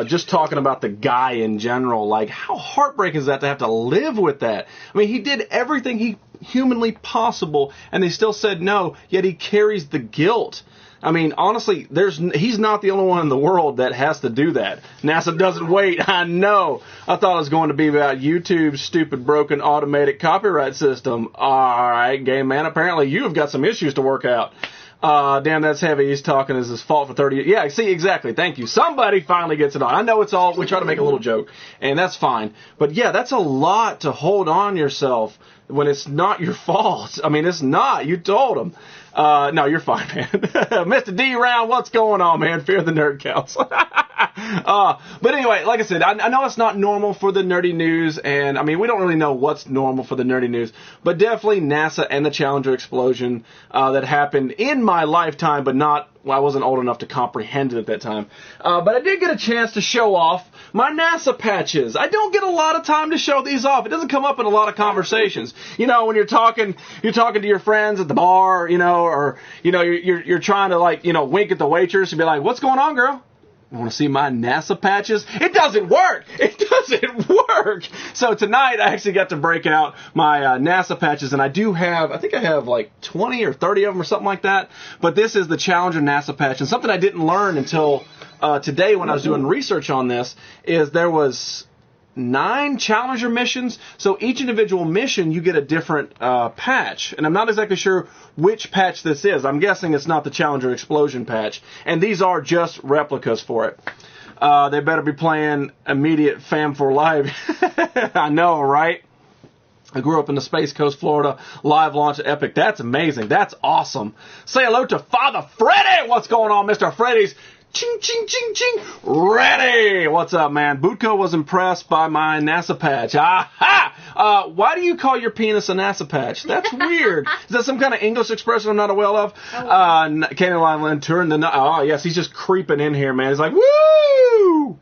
just talking about the guy in general, like, how heartbreaking is that to have to live with that? I mean, he did everything he humanly possible, and they still said no, yet he carries the guilt. I mean, honestly, he's not the only one in the world that has to do that. NASA doesn't wait. I know. I thought it was going to be about YouTube's stupid, broken, automated copyright system. All right, game man. Apparently, you have got some issues to work out. Damn, that's heavy. He's talking as his fault for 30 years. Yeah, see, exactly. Thank you. Somebody finally gets it on. I know we try to make a little joke, and that's fine. But yeah, that's a lot to hold on yourself when it's not your fault. I mean, it's not. You told him. No, you're fine, man. Mr. D Round, what's going on, man? Fear the Nerd Council. But anyway, like I said, I know it's not normal for the nerdy news, and I mean, we don't really know what's normal for the nerdy news, but definitely NASA and the Challenger explosion that happened in my lifetime, but I wasn't old enough to comprehend it at that time. But I did get a chance to show off my NASA patches. I don't get a lot of time to show these off. It doesn't come up in a lot of conversations. You know, when you're talking to your friends at the bar, you know, or, you know, you're trying to, like, you know, wink at the waitress and be like, "What's going on, girl? You want to see my NASA patches?" It doesn't work. It doesn't work. So tonight I actually got to break out my NASA patches, and I think I have like 20 or 30 of them or something like that. But this is the Challenger NASA patch, and something I didn't learn until today when I was doing research on this is there was 9 Challenger missions. So each individual mission, you get a different patch. And I'm not exactly sure which patch this is. I'm guessing it's not the Challenger explosion patch. And these are just replicas for it. They better be playing immediate Fam for Live. I know, right? I grew up in the Space Coast, Florida. Live launch at Epic. That's amazing. That's awesome. Say hello to Father Freddy. What's going on, Mr. Freddy's? Ching, ching, ching, ching. Ready. What's up, man? Bootco was impressed by my NASA patch. Aha! Why do you call your penis a NASA patch? That's weird. Is that some kind of English expression I'm not aware of? Candy Line touring the... Oh, yes, he's just creeping in here, man. He's like, woo!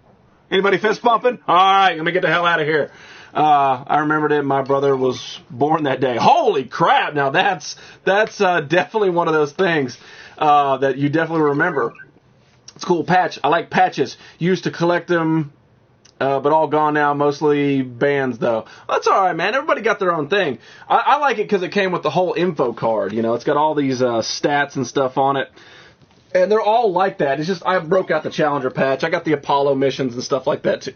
Anybody fist bumping? All right, let me get the hell out of here. I remember that my brother was born that day. Holy crap! Now that's definitely one of those things that you definitely remember. It's a cool patch. I like patches. Used to collect them, but all gone now. Mostly bands, though. That's all right, man. Everybody got their own thing. I like it because it came with the whole info card. You know, it's got all these stats and stuff on it. And they're all like that. It's just I broke out the Challenger patch. I got the Apollo missions and stuff like that, too.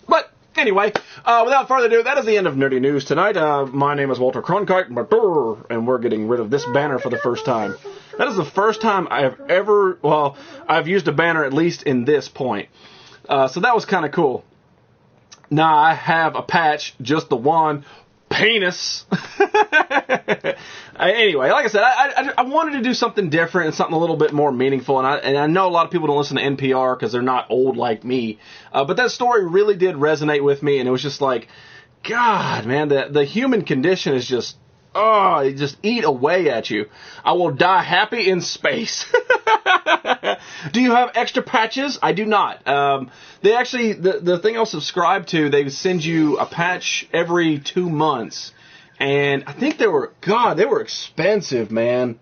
But anyway, without further ado, that is the end of Nerdy News tonight. My name is Walter Cronkite, and we're getting rid of this banner for the first time. That is the first time I have ever, I've used a banner at least in this point. So that was kind of cool. Now I have a patch, just the one, penis. Anyway, like I said, I wanted to do something different and something a little bit more meaningful. And I know a lot of people don't listen to NPR because they're not old like me. But that story really did resonate with me. And it was just like, God, man, the human condition is just, it just eat away at you. I will die happy in space. Do you have extra patches? I do not. They actually, the thing I'll subscribe to, they send you a patch every 2 months. And I think they were expensive, man.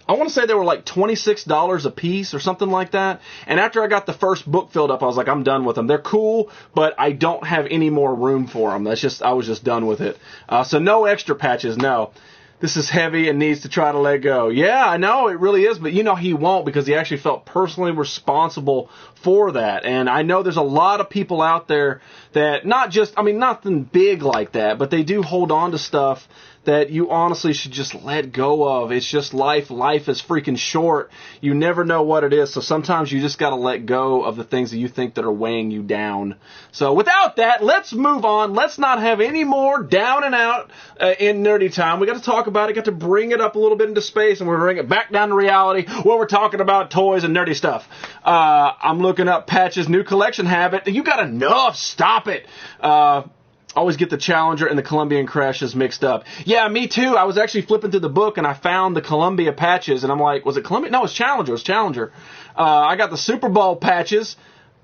I want to say they were like $26 a piece or something like that. And after I got the first book filled up, I was like, I'm done with them. They're cool, but I don't have any more room for them. I was just done with it. So no extra patches, no. This is heavy and needs to try to let go. Yeah, I know, it really is, but you know he won't because he actually felt personally responsible for that. And I know there's a lot of people out there that nothing big like that, but they do hold on to stuff that you honestly should just let go of. It's just life. Life is freaking short. You never know what it is. So sometimes you just got to let go of the things that you think that are weighing you down. So without that, let's move on. Let's not have any more down and out in nerdy time. We got to talk about it. Got to bring it up a little bit into space, and we're going to bring it back down to reality where we're talking about toys and nerdy stuff. I'm looking up Patch's new collection habit. You got enough. Stop it. Always get the Challenger and the Columbian Crashes mixed up. Yeah, me too. I was actually flipping through the book and I found the Columbia patches and I'm like, was it Columbia? No, it was Challenger. It was Challenger. I got the Super Bowl patches.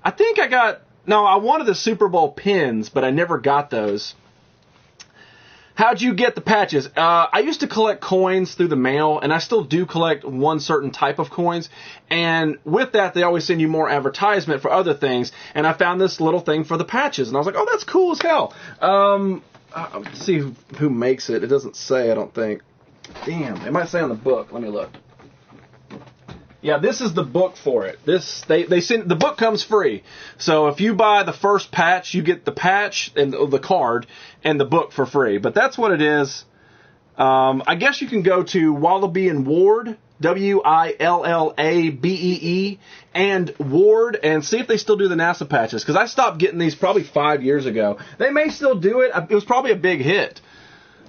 I wanted the Super Bowl pins, but I never got those. How'd you get the patches? I used to collect coins through the mail, and I still do collect one certain type of coins. And with that, they always send you more advertisement for other things. And I found this little thing for the patches, and I was like, oh, that's cool as hell. Let's see who makes it. It doesn't say, I don't think. Damn, it might say on the book. Let me look. Yeah, this is the book for it. They send the book comes free. So if you buy the first patch, you get the patch and the card and the book for free. But that's what it is. I guess you can go to Wallaby and Ward, WILLABEE, and Ward, and see if they still do the NASA patches. Because I stopped getting these probably 5 years ago. They may still do it. It was probably a big hit.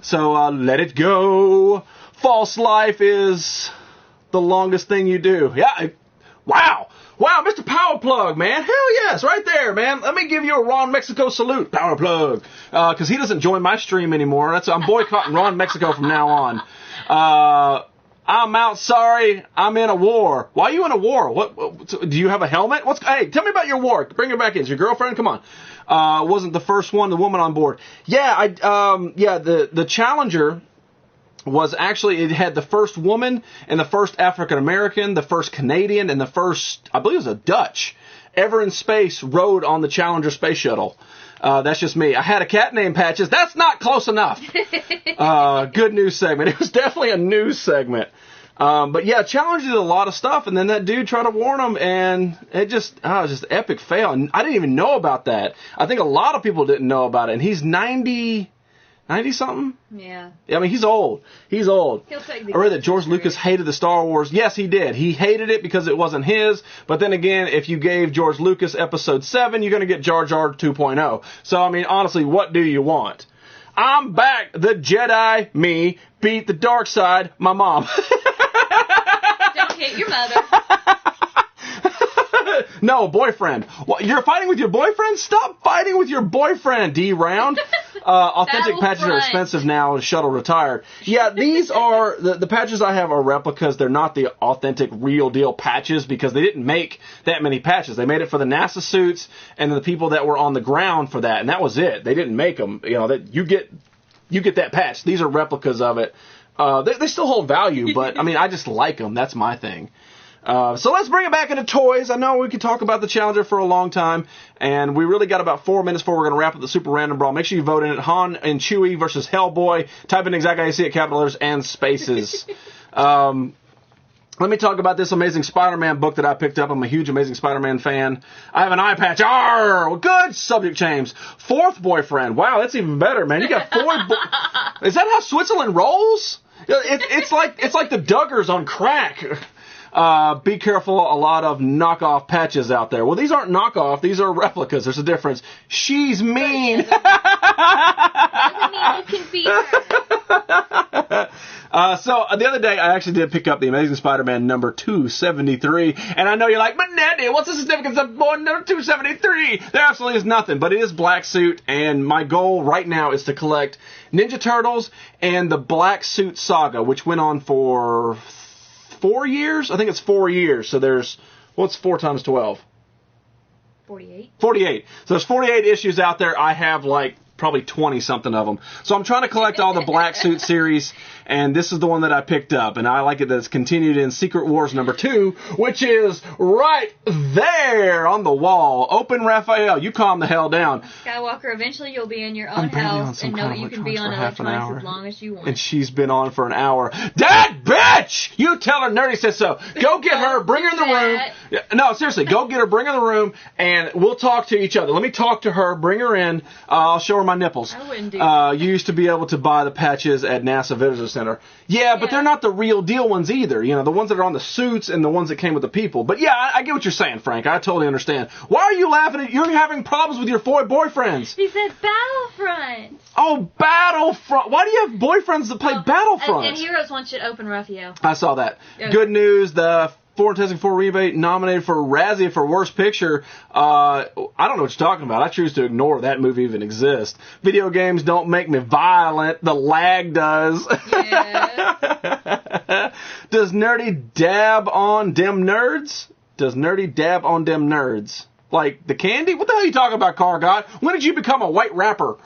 So let it go. False life is the longest thing you do. Yeah. Wow, Mr. Power Plug, man. Hell yes, right there, man. Let me give you a Ron Mexico salute, Power Plug. Because he doesn't join my stream anymore. I'm boycotting Ron Mexico from now on. I'm out, sorry. I'm in a war. Why are you in a war? What do you have a helmet? Hey, tell me about your war. Bring her back in. Is your girlfriend? Come on. Wasn't the first one, the woman on board. Yeah, the Challenger was actually, it had the first woman and the first African American, the first Canadian, and the first, I believe it was a Dutch, ever in space rode on the Challenger space shuttle. That's just me. I had a cat named Patches. That's not close enough. Good news segment. It was definitely a news segment. But yeah, Challenger did a lot of stuff, and then that dude tried to warn him, and it was just epic fail. And I didn't even know about that. I think a lot of people didn't know about it, and he's 90-something? Yeah. I mean, he's old. He's old. He'll take I read that George Lucas hated the Star Wars. Yes, he did. He hated it because it wasn't his. But then again, if you gave George Lucas Episode 7, you're going to get Jar Jar 2.0. So, I mean, honestly, what do you want? I'm back. The Jedi, me, beat the dark side, my mom. Don't hit your mother. No, boyfriend. What, you're fighting with your boyfriend? Stop fighting with your boyfriend, D-Round. Authentic patches are expensive now. Shuttle retired. Yeah, these are, the patches I have are replicas. They're not the authentic, real deal patches because they didn't make that many patches. They made it for the NASA suits and the people that were on the ground for that, and that was it. They didn't make them. You know, that you get that patch. These are replicas of it. They still hold value, but I mean, I just like them. That's my thing. So let's bring it back into toys. I know we could talk about the Challenger for a long time, and we really got about 4 minutes before we're going to wrap up the Super Random Brawl. Make sure you vote in it. Han and Chewie versus Hellboy. Type in exactly how you see it, capital letters and spaces. Let me talk about this Amazing Spider-Man book that I picked up. I'm a huge Amazing Spider-Man fan. I have an eye patch. Arr! Good subject, James. Fourth boyfriend. Wow, that's even better, man. You got four. Is that how Switzerland rolls? It's like the Duggars on crack. Be careful, a lot of knockoff patches out there. Well, these aren't knockoff, these are replicas. There's a difference. She's mean. Doesn't mean you can beat her. So the other day, I actually did pick up the Amazing Spider-Man number 273, and I know you're like, but Nandy, what's the significance of number 273? There absolutely is nothing, but it is Black Suit, and my goal right now is to collect Ninja Turtles and the Black Suit Saga, which went on for 4 years? I think it's 4 years. So there's, what's 4 times 12? 48. 48. So there's 48 issues out there. I have like probably 20-something of them. So I'm trying to collect all the Black Suit series, and this is the one that I picked up. And I like it that it's continued in Secret Wars number 2, which is right there on the wall. Open, Raphael. You calm the hell down. Skywalker, eventually you'll be in your own house and know that you can be on electronics as long as you want. And she's been on for an hour. That bitch! You tell her Nerdy said so. Go get her, bring her in the room. No, seriously, go get her, bring her in the room, and we'll talk to each other. Let me talk to her, bring her in. I'll show her my nipples. I wouldn't do You used to be able to buy the patches at NASA Visitor Center. Yeah, but they're not the real deal ones either. You know, the ones that are on the suits and the ones that came with the people. But yeah, I get what you're saying, Frank. I totally understand. Why are you laughing at? You're having problems with your boyfriends. He said Battlefront. Oh, Battlefront. Why do you have boyfriends that play Battlefront? And Heroes wants you to open Raphael. I saw that. Okay. Good news. The Fantastic Four remake nominated for Razzie for Worst Picture. I don't know what you're talking about. I choose to ignore that movie even exists. Video games don't make me violent. The lag does. Yeah. Does Nerdy dab on dem nerds? Does Nerdy dab on dem nerds? Like the candy? What the hell are you talking about, Car God? When did you become a white rapper?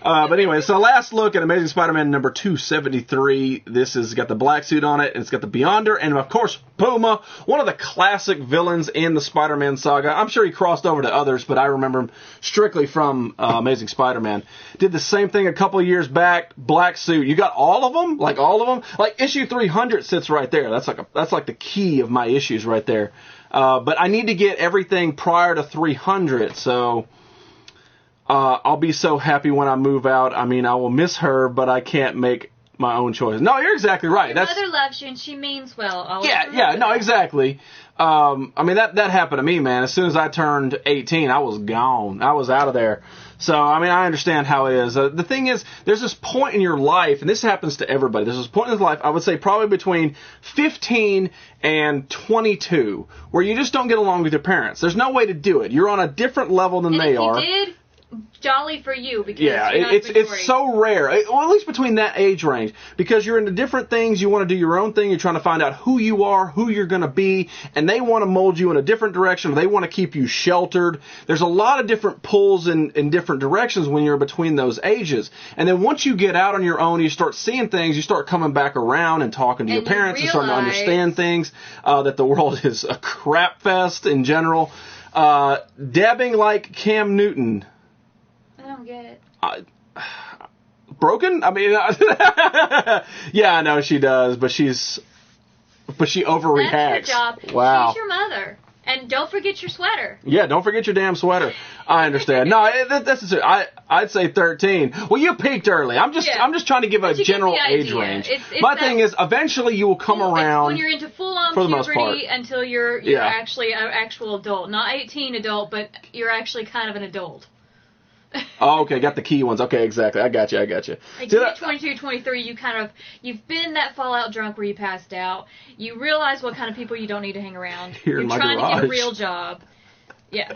But anyway, so last look at Amazing Spider-Man number 273. This has got the black suit on it, and it's got the Beyonder, and of course, Puma, one of the classic villains in the Spider-Man saga. I'm sure he crossed over to others, but I remember him strictly from Amazing Spider-Man. Did the same thing a couple of years back, black suit. You got all of them? Like all of them? Like issue 300 sits right there. That's like the key of my issues right there. But I need to get everything prior to 300, so I'll be so happy when I move out. I mean, I will miss her, but I can't make my own choice. No, you're exactly right. Your mother loves you, and she means well. Exactly. I mean, that happened to me, man. As soon as I turned 18, I was gone. I was out of there. So, I mean, I understand how it is. The thing is, there's this point in your life, and this happens to everybody. There's this point in life, I would say probably between 15 and 22, where you just don't get along with your parents. There's no way to do it. You're on a different level than they are. Jolly for you, because it's so rare. Well, at least between that age range, because you're into different things. You want to do your own thing. You're trying to find out who you are, who you're going to be, and they want to mold you in a different direction. Or they want to keep you sheltered. There's a lot of different pulls in different directions when you're between those ages. And then once you get out on your own, you start seeing things. You start coming back around and talking to your parents and starting to understand things. That the world is a crap fest in general. Dabbing like Cam Newton. I don't get it. Broken? I mean, yeah, I know she does, but she overreacts. That's her job. Wow. She's your mother. And don't forget your sweater. Yeah, don't forget your damn sweater. I understand. No, that's I'd say 13. Well, you peaked early. I'm just trying to give a general age range. My thing is, eventually you will come around. When you're into full-on puberty until you're actually an actual adult. Not 18 adult, but you're actually kind of an adult. Oh, okay, got the key ones. Okay, exactly. I got you. Like, you get 22, 23, you've been that Fallout drunk where you passed out. You realize what kind of people you don't need to hang around. You're trying to get a real job. Yeah.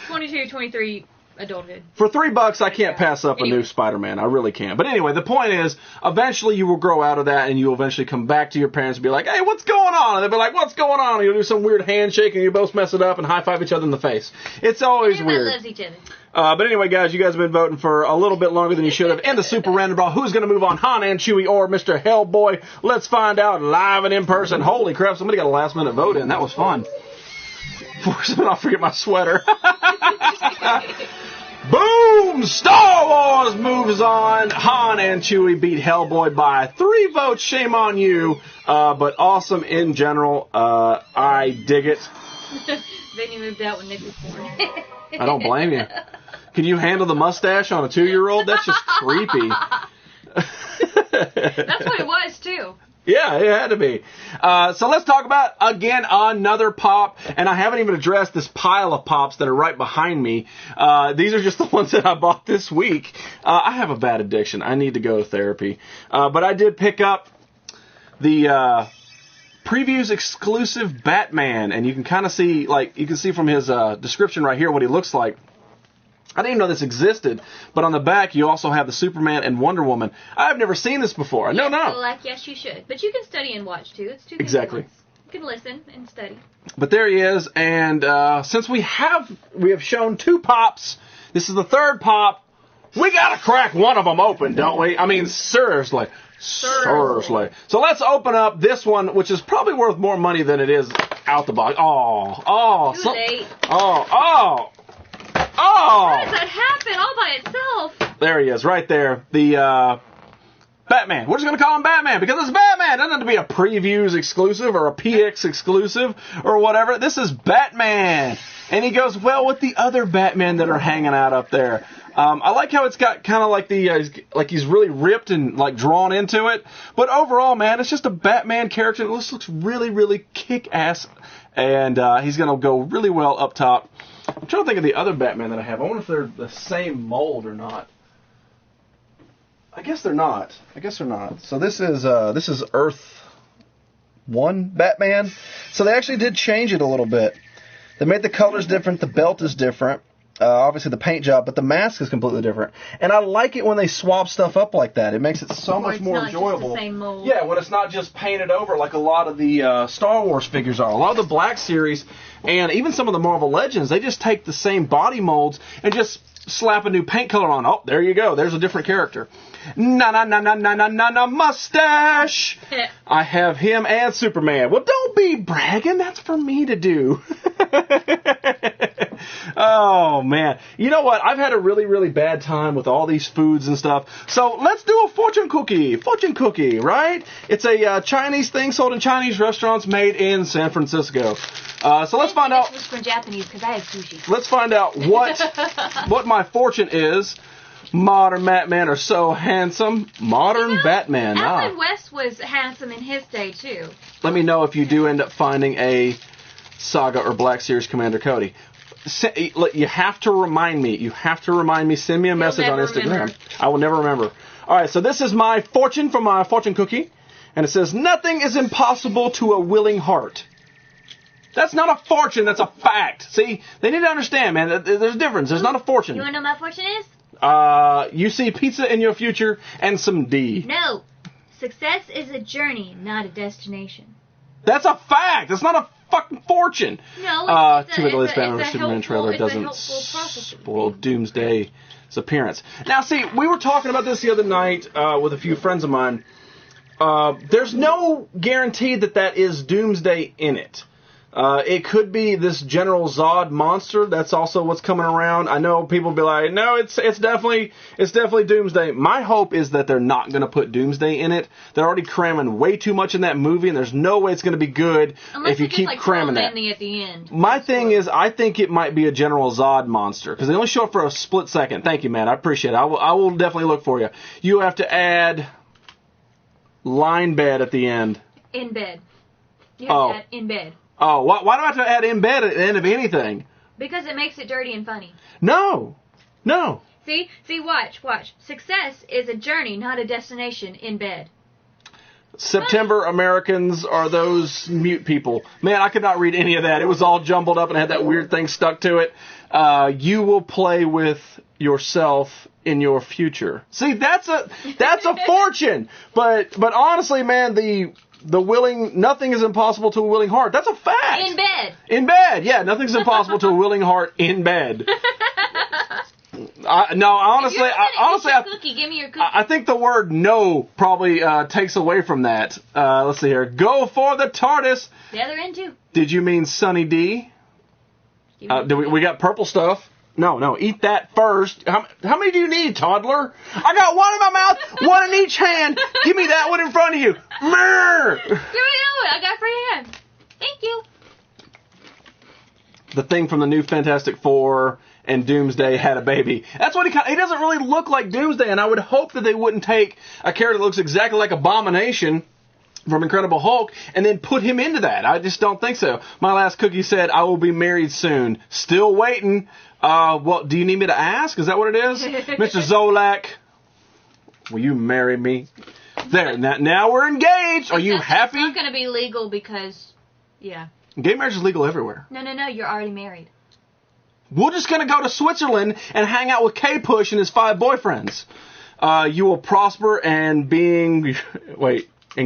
22, 23, adulthood. For $3, I can't pass up a new Spider-Man. I really can't. But anyway, the point is, eventually you will grow out of that, and you'll eventually come back to your parents and be like, hey, what's going on? And they'll be like, what's going on? And you'll do some weird handshake, and you both mess it up and high-five each other in the face. It's always weird. Everybody loves each other. But anyway, guys, you guys have been voting for a little bit longer than you should have. In the Super Random Brawl, who's going to move on, Han and Chewie or Mr. Hellboy? Let's find out live and in person. Holy crap, somebody got a last-minute vote in. That was fun. Force me, I'll forget my sweater. Boom! Star Wars moves on. Han and Chewie beat Hellboy by 3 votes. Shame on you. But awesome in general. I dig it. Then you moved out when Nick was born. I don't blame you. Can you handle the mustache on a 2-year-old? That's just creepy. That's what it was, too. Yeah, it had to be. So let's talk about, again, another pop. And I haven't even addressed this pile of pops that are right behind me. These are just the ones that I bought this week. I have a bad addiction. I need to go to therapy. But I did pick up the previews exclusive Batman. And you can kind of see, you can see from his description right here what he looks like. I didn't even know this existed, but on the back you also have the Superman and Wonder Woman. I've never seen this before. No. Yes, you should. But you can study and watch, too. It's 2 things exactly. at once. You can listen and study. But there he is, and since we have shown 2 pops, this is the 3rd pop, we gotta crack one of them open, don't we? I mean, seriously. Seriously. So let's open up this one, which is probably worth more money than it is out the box. Too late. How does that happen all by itself? There he is, right there. The Batman. We're just going to call him Batman because it's Batman. It doesn't have to be a previews exclusive or a PX exclusive or whatever. This is Batman. And he goes well with the other Batman that are hanging out up there. I like how it's got kind of like like he's really ripped and like drawn into it. But overall, man, it's just a Batman character. It looks really, really kick-ass. And he's going to go really well up top. I'm trying to think of the other Batman that I have. I wonder if they're the same mold or not. I guess they're not. So this is Earth 1 Batman. So they actually did change it a little bit. They made the colors different. The belt is different. Obviously the paint job, but the mask is completely different. And I like it when they swap stuff up like that. It makes it so much more enjoyable. Just the same mold. Yeah, when it's not just painted over like a lot of the Star Wars figures are. A lot of the Black Series and even some of the Marvel Legends, they just take the same body molds and just slap a new paint color on. Oh, there you go. There's a different character. Na mustache. I have him and Superman. Well, don't be bragging. That's for me to do. Oh, man. You know what? I've had a really, really bad time with all these foods and stuff. So let's do a fortune cookie. Fortune cookie, right? It's a Chinese thing sold in Chinese restaurants made in San Francisco. So let's find out. This was from Japanese because I had sushi. Let's find out what my fortune is. Modern Batman are so handsome. Modern Batman. Alan West was handsome in his day, too. Let me know if you do end up finding a Saga or Black Series Commander Cody. You have to remind me. Send me a message on Instagram. Remember. I will never remember. All right, so this is my fortune from my fortune cookie. And it says, nothing is impossible to a willing heart. That's not a fortune. That's a fact. See, they need to understand, man. There's a difference. There's not a fortune. You want to know what my fortune is? You see pizza in your future and some D. No. Success is a journey, not a destination. That's a fact. That's not a fucking fortune. No, too bad the latest Batman Superman trailer doesn't spoil Doomsday's appearance. Now, see, we were talking about this the other night with a few friends of mine. There's no guarantee that is Doomsday in it. It could be this General Zod monster. That's also what's coming around. I know people be like, no, it's definitely Doomsday. My hope is that they're not going to put Doomsday in it. They're already cramming way too much in that movie, and there's no way it's going to be good if you keep cramming that. At the end. My thing is, I think it might be a General Zod monster because they only show up for a split second. Thank you, man. I appreciate it. I will definitely look for you. You have to add line bed at the end. In bed. You have to add in bed. Oh, why do I have to add in bed at the end of anything? Because it makes it dirty and funny. No. See, watch. Success is a journey, not a destination in bed. September Americans are those mute people. Man, I could not read any of that. It was all jumbled up and had that weird thing stuck to it. You will play with yourself in your future. See, that's a fortune. But honestly, man, the willing, nothing is impossible to a willing heart. That's a fact. In bed. Yeah, nothing's impossible to a willing heart in bed. Honestly, cookie, give me your cookie. I think the word no probably takes away from that. Let's see here. Go for the TARDIS. The other end too. Did you mean Sunny D? We got purple stuff. No, eat that first. How many do you need, toddler? I got one in my mouth, one in each hand. Give me that one in front of you. Murr! Give me that one. I got free hand. Thank you. The thing from the new Fantastic Four and Doomsday had a baby. That's what he doesn't really look like Doomsday, and I would hope that they wouldn't take a character that looks exactly like Abomination from Incredible Hulk and then put him into that. I just don't think so. My last cookie said, I will be married soon. Still waiting. Well, do you need me to ask? Is that what it is? Mr. Zolak, will you marry me? There, now we're engaged. Are you happy? It's not going to be legal because, yeah. Gay marriage is legal everywhere. No, you're already married. We're just going to go to Switzerland and hang out with K-Push and his 5 boyfriends. You will prosper and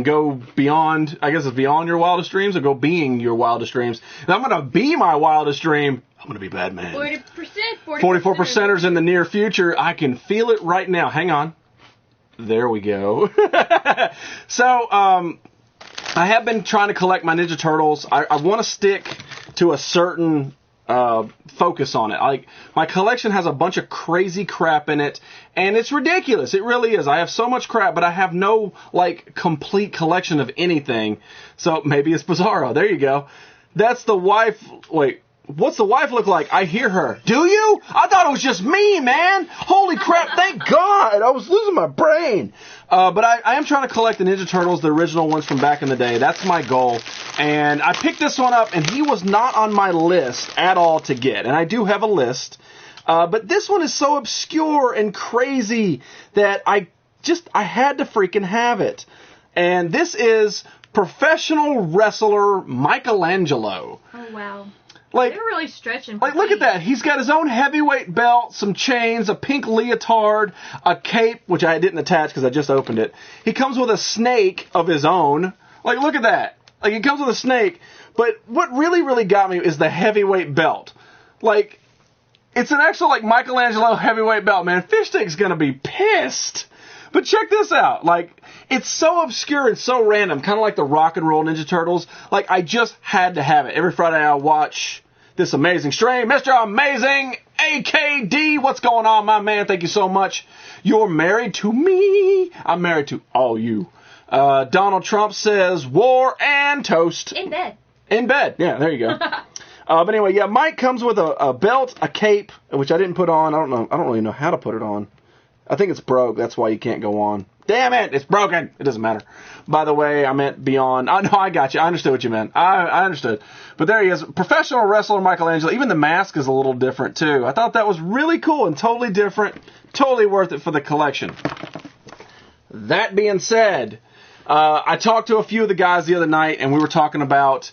go beyond, I guess it's beyond your wildest dreams, or go being your wildest dreams. And I'm going to be my wildest dream. I'm going to be Batman. 40%. 44%ers in the near future. I can feel it right now. Hang on. There we go. So, I have been trying to collect my Ninja Turtles. I want to stick to a certain focus on it. Like, my collection has a bunch of crazy crap in it, and it's ridiculous. It really is. I have so much crap, but I have no, complete collection of anything. So maybe it's Bizarro. There you go. That's the wife. Wait. what's the wife look like? I hear her. Do you? I thought it was just me, man. Holy crap, thank God. I was losing my brain. But I am trying to collect the Ninja Turtles, the original ones from back in the day. That's my goal. And I picked this one up, and he was not on my list at all to get. And I do have a list. But this one is so obscure and crazy that I had to freaking have it. And this is professional wrestler Michelangelo. Oh, wow. Like, they're really stretching. Like, look at that. He's got his own heavyweight belt, some chains, a pink leotard, a cape, which I didn't attach because I just opened it. He comes with a snake of his own. Like, look at that. Like, he comes with a snake. But what really, really got me is the heavyweight belt. Like, it's an actual, like, Michelangelo heavyweight belt, man. Fish Stick's gonna be pissed. But check this out. Like, it's so obscure and so random, kind of like the Rock and Roll Ninja Turtles. Like, I just had to have it. Every Friday I watch this amazing stream. Mr. Amazing AKD, what's going on, my man? Thank you so much. You're married to me. I'm married to all you. Donald Trump says war and toast. In bed. In bed. Yeah, there you go. But anyway, yeah, Mike comes with a belt, a cape, which I didn't put on. I don't really know how to put it on. I think it's broke. That's why you can't go on. Damn it, it's broken. It doesn't matter. By the way, I meant beyond. Oh, no, I got you. I understood what you meant. I understood. But there he is. Professional wrestler Michelangelo. Even the mask is a little different, too. I thought that was really cool and totally different. Totally worth it for the collection. That being said, I talked to a few of the guys the other night, and we were talking about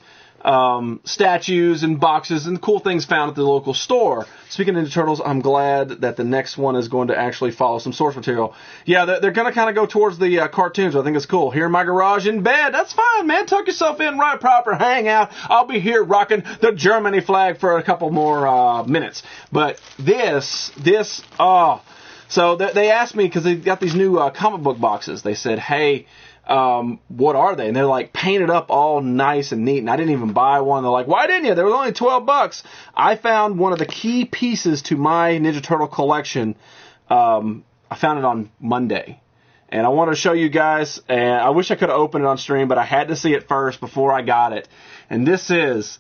statues and boxes and cool things found at the local store. Speaking of Ninja Turtles, I'm glad that the next one is going to actually follow some source material. Yeah, they're going to kind of go towards the cartoons. I think it's cool. Here in my garage in bed. That's fine, man. Tuck yourself in right proper. Hang out. I'll be here rocking the Germany flag for a couple more minutes. But so they asked me, because they got these new comic book boxes. They said, hey, what are they? And they're like painted up all nice and neat, and I didn't even buy one. They're like, why didn't you? They were only $12. I found one of the key pieces to my Ninja Turtle collection. I found it on Monday, and I want to show you guys, and I wish I could have opened it on stream, but I had to see it first before I got it. And this is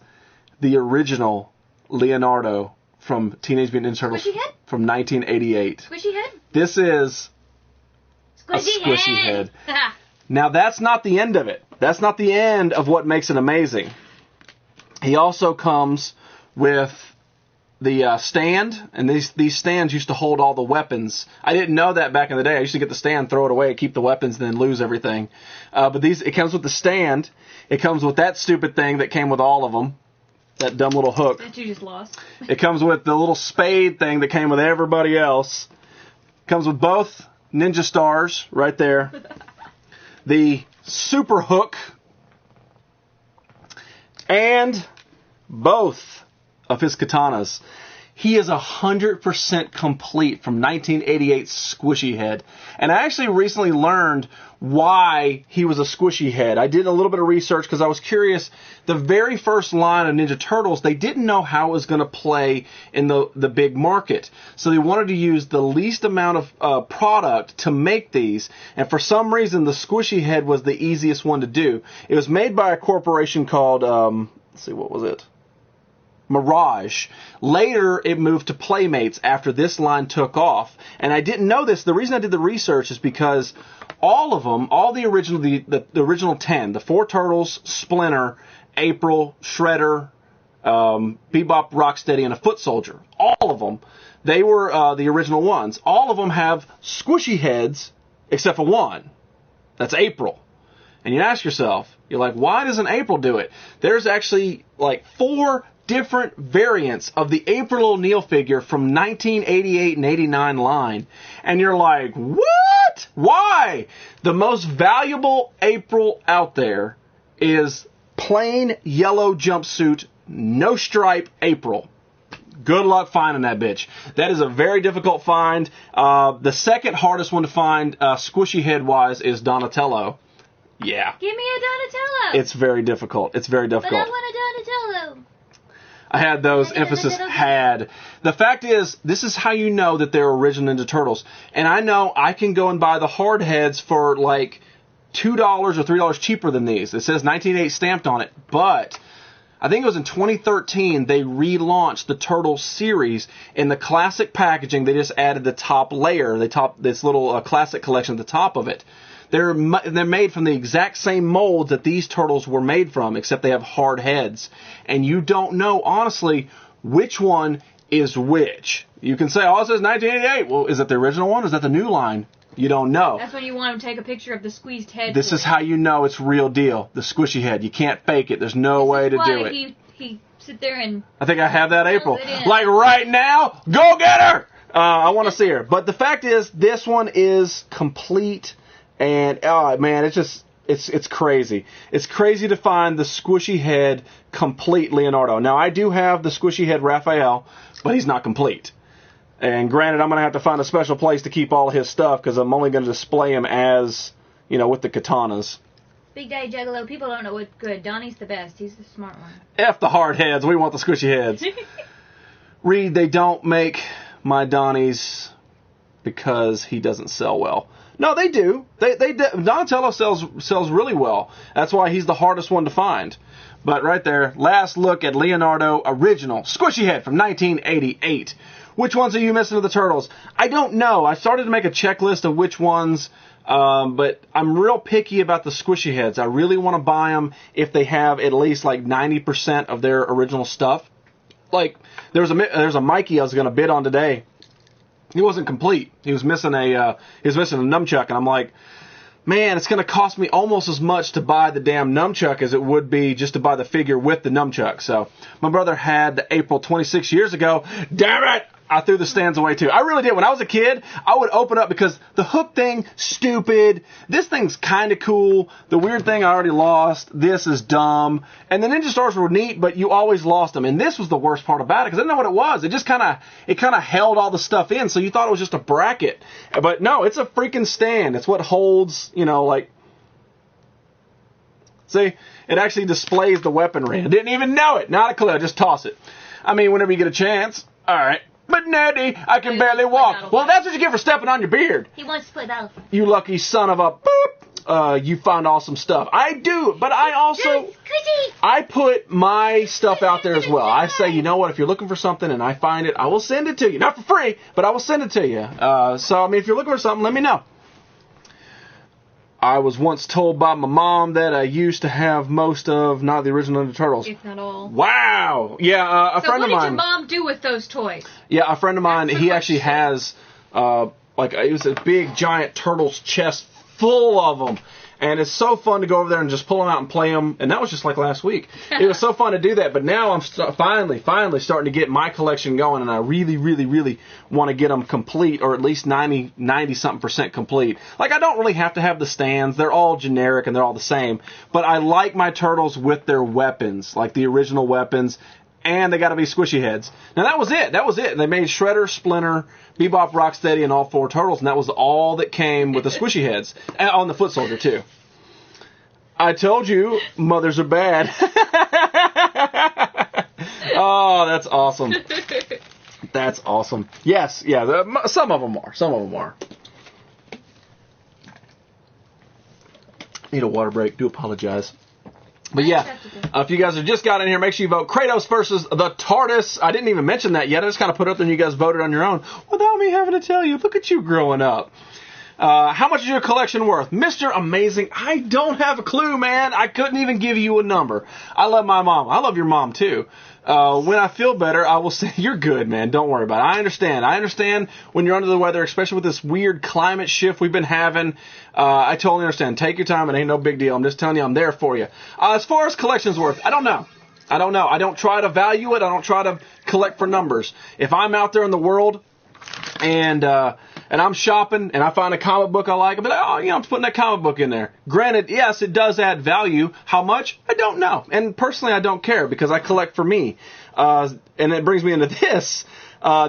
the original Leonardo from Teenage Mutant Ninja Turtles from 1988. Squishy head? This is a squishy head. Now, that's not the end of it. That's not the end of what makes it amazing. He also comes with the stand, and these stands used to hold all the weapons. I didn't know that back in the day. I used to get the stand, throw it away, keep the weapons, then lose everything. But it comes with the stand. It comes with that stupid thing that came with all of them, that dumb little hook. That you just lost. It comes with the little spade thing that came with everybody else. It comes with both ninja stars right there. The super hook, and both of his katanas. He is 100% complete from 1988 Squishy Head. And I actually recently learned why he was a Squishy Head. I did a little bit of research because I was curious. The very first line of Ninja Turtles, they didn't know how it was going to play in the big market. So they wanted to use the least amount of product to make these. And for some reason, the Squishy Head was the easiest one to do. It was made by a corporation called, let's see, what was it? Mirage. Later, it moved to Playmates after this line took off. And I didn't know this. The reason I did the research is because all of them, all the original, the original 10, the 4 Turtles, Splinter, April, Shredder, Bebop, Rocksteady, and a Foot Soldier, all of them, they were the original ones. All of them have squishy heads except for one. That's April. And you ask yourself, you're like, why doesn't April do it? There's actually like 4 different variants of the April O'Neil figure from 1988 and 89 line. And you're like, what? Why? The most valuable April out there is plain yellow jumpsuit, no stripe April. Good luck finding that bitch. That is a very difficult find. The second hardest one to find, squishy head-wise, is Donatello. Yeah. Give me a Donatello. It's very difficult. It's very difficult. But I want a Donatello. I had those, emphasis had. The fact is, this is how you know that they're original Ninja Turtles. And I know I can go and buy the hard heads for like $2 or $3 cheaper than these. It says 1988 stamped on it. But I think it was in 2013, they relaunched the Turtles series in the classic packaging. They just added the top layer, this little classic collection at the top of it. They're made from the exact same molds that these Turtles were made from, except they have hard heads. And you don't know, honestly, which one is which. You can say, oh, it says 1988. Well, is that the original one or is that the new line? You don't know. That's when you want to take a picture of the squeezed head. This is how you know it's real deal. The squishy head. You can't fake it. There's no way to do it. He sit there and... I think I have that, April. Like right now, go get her! I want to see her. But the fact is, this one is complete. And, oh, man, it's crazy. It's crazy to find the squishy head complete Leonardo. Now, I do have the squishy head Raphael, but he's not complete. And granted, I'm going to have to find a special place to keep all his stuff because I'm only going to display him as, with the katanas. Big Daddy Juggalo, people don't know what's good. Donnie's the best. He's the smart one. F the hard heads. We want the squishy heads. Reed, they don't make my Donnies because he doesn't sell well. No, they do. Donatello sells really well. That's why he's the hardest one to find. But right there, last look at Leonardo original squishy head from 1988. Which ones are you missing of the Turtles? I don't know. I started to make a checklist of which ones, but I'm real picky about the squishy heads. I really want to buy them if they have at least like 90% of their original stuff. Like there's a Mikey I was going to bid on today. He wasn't complete. He was missing a nunchuck, and I'm like, man, it's going to cost me almost as much to buy the damn nunchuck as it would be just to buy the figure with the nunchuck. So my brother had the April 26 years ago. Damn it! I threw the stands away too. I really did. When I was a kid, I would open up because the hook thing, stupid. This thing's kind of cool. The weird thing I already lost. This is dumb. And the Ninja Stars were neat, but you always lost them. And this was the worst part about it because I didn't know what it was. It just kind of held all the stuff in, so you thought it was just a bracket. But no, it's a freaking stand. It's what holds, see, it actually displays the weaponry. I didn't even know it. Not a clue. Just toss it. I mean, whenever you get a chance. All right. But Natty, I can barely walk. Well, that's what you get for stepping on your beard. He wants to play Battlefield. You lucky son of a boop. You found awesome stuff. I do, but I also... I put my stuff out there as well. I say, you know what, if you're looking for something and I find it, I will send it to you. Not for free, but I will send it to you. So, I mean, if you're looking for something, let me know. I was once told by my mom that I used to have most of, not the original Ninja Turtles. If not all. Wow! Yeah, a friend of mine... So what did your mom do with those toys? Yeah, a friend of mine, he actually has, it was a big, giant Turtles chest full of them. And it's so fun to go over there and just pull them out and play them. And that was just like last week. It was so fun to do that. But now I'm finally starting to get my collection going. And I really, really, really want to get them complete, or at least 90-something% complete. Like, I don't really have to have the stands. They're all generic and they're all the same. But I like my Turtles with their weapons, like the original weapons. And they got to be squishy heads. Now, that was it. They made Shredder, Splinter, Bebop, Rocksteady, and all 4 Turtles. And that was all that came with the squishy heads. And on the Foot Soldier, too. I told you, mothers are bad. Oh, that's awesome. That's awesome. Yes, yeah, some of them are. Need a water break. Do apologize. But yeah, if you guys have just got in here, make sure you vote Kratos versus the TARDIS. I didn't even mention that yet. I just kind of put it up there and you guys voted on your own without me having to tell you. Look at you growing up. How much is your collection worth? Mr. Amazing, I don't have a clue, man. I couldn't even give you a number. I love my mom. I love your mom, too. When I feel better, I will say, you're good, man. Don't worry about it. I understand when you're under the weather, especially with this weird climate shift we've been having. I totally understand. Take your time. It ain't no big deal. I'm just telling you, I'm there for you. As far as collection's worth, I don't know. I don't try to value it. I don't try to collect for numbers. If I'm out there in the world and I'm shopping and I find a comic book I like, I'll be like, I'm putting that comic book in there. Granted, yes, it does add value. How much? I don't know. And personally, I don't care because I collect for me. And it brings me into this.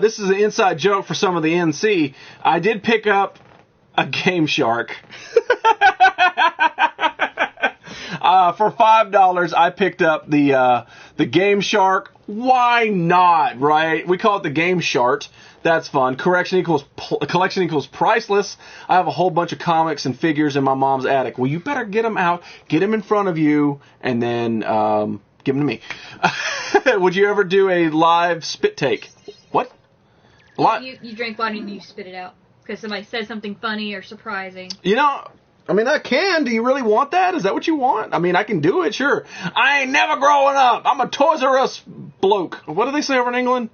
This is an inside joke for some of the NC. I did pick up a Game Shark. For $5, I picked up the Game Shark. Why not, right? We call it the Game Shark. That's fun. Collection equals priceless. I have a whole bunch of comics and figures in my mom's attic. Well, you better get them out, get them in front of you, and then Give them to me. Would you ever do a live spit take? What? You drink water and you spit it out because somebody says something funny or surprising. You know, I mean, I can. Do you really want that? Is that what you want? I mean, I can do it, sure. I ain't never growing up. I'm a Toys R Us bloke. What do they say over in England?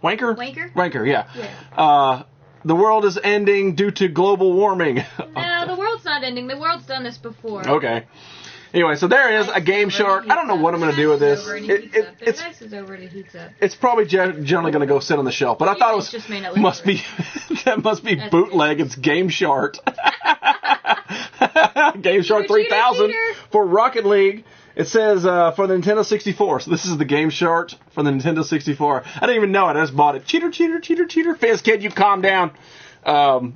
Wanker? Wanker, yeah. The world is ending due to global warming. No, the world's not ending. The world's done this before. Okay. Anyway, so there is a Game Shark. I don't know what I'm going to do with this. The ice is over and it heats up. It's probably generally going to go sit on the shelf, but I thought it was just must be that must be bootleg. It's Game Shark. Game Shark 3000 for Rocket League. It says for the Nintendo 64. So this is the Game Shark for the Nintendo 64. I didn't even know it. I just bought it. Cheater. Fizz kid, you calm down. All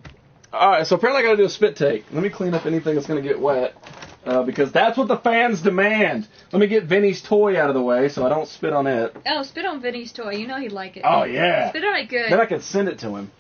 right, so apparently I got to do a spit take. Let me clean up anything that's going to get wet. Because that's what the fans demand. Let me get Vinny's toy out of the way so I don't spit on it. Oh, spit on Vinny's toy. You know he'd like it. Oh, yeah. Spit on it good. Then I can send it to him.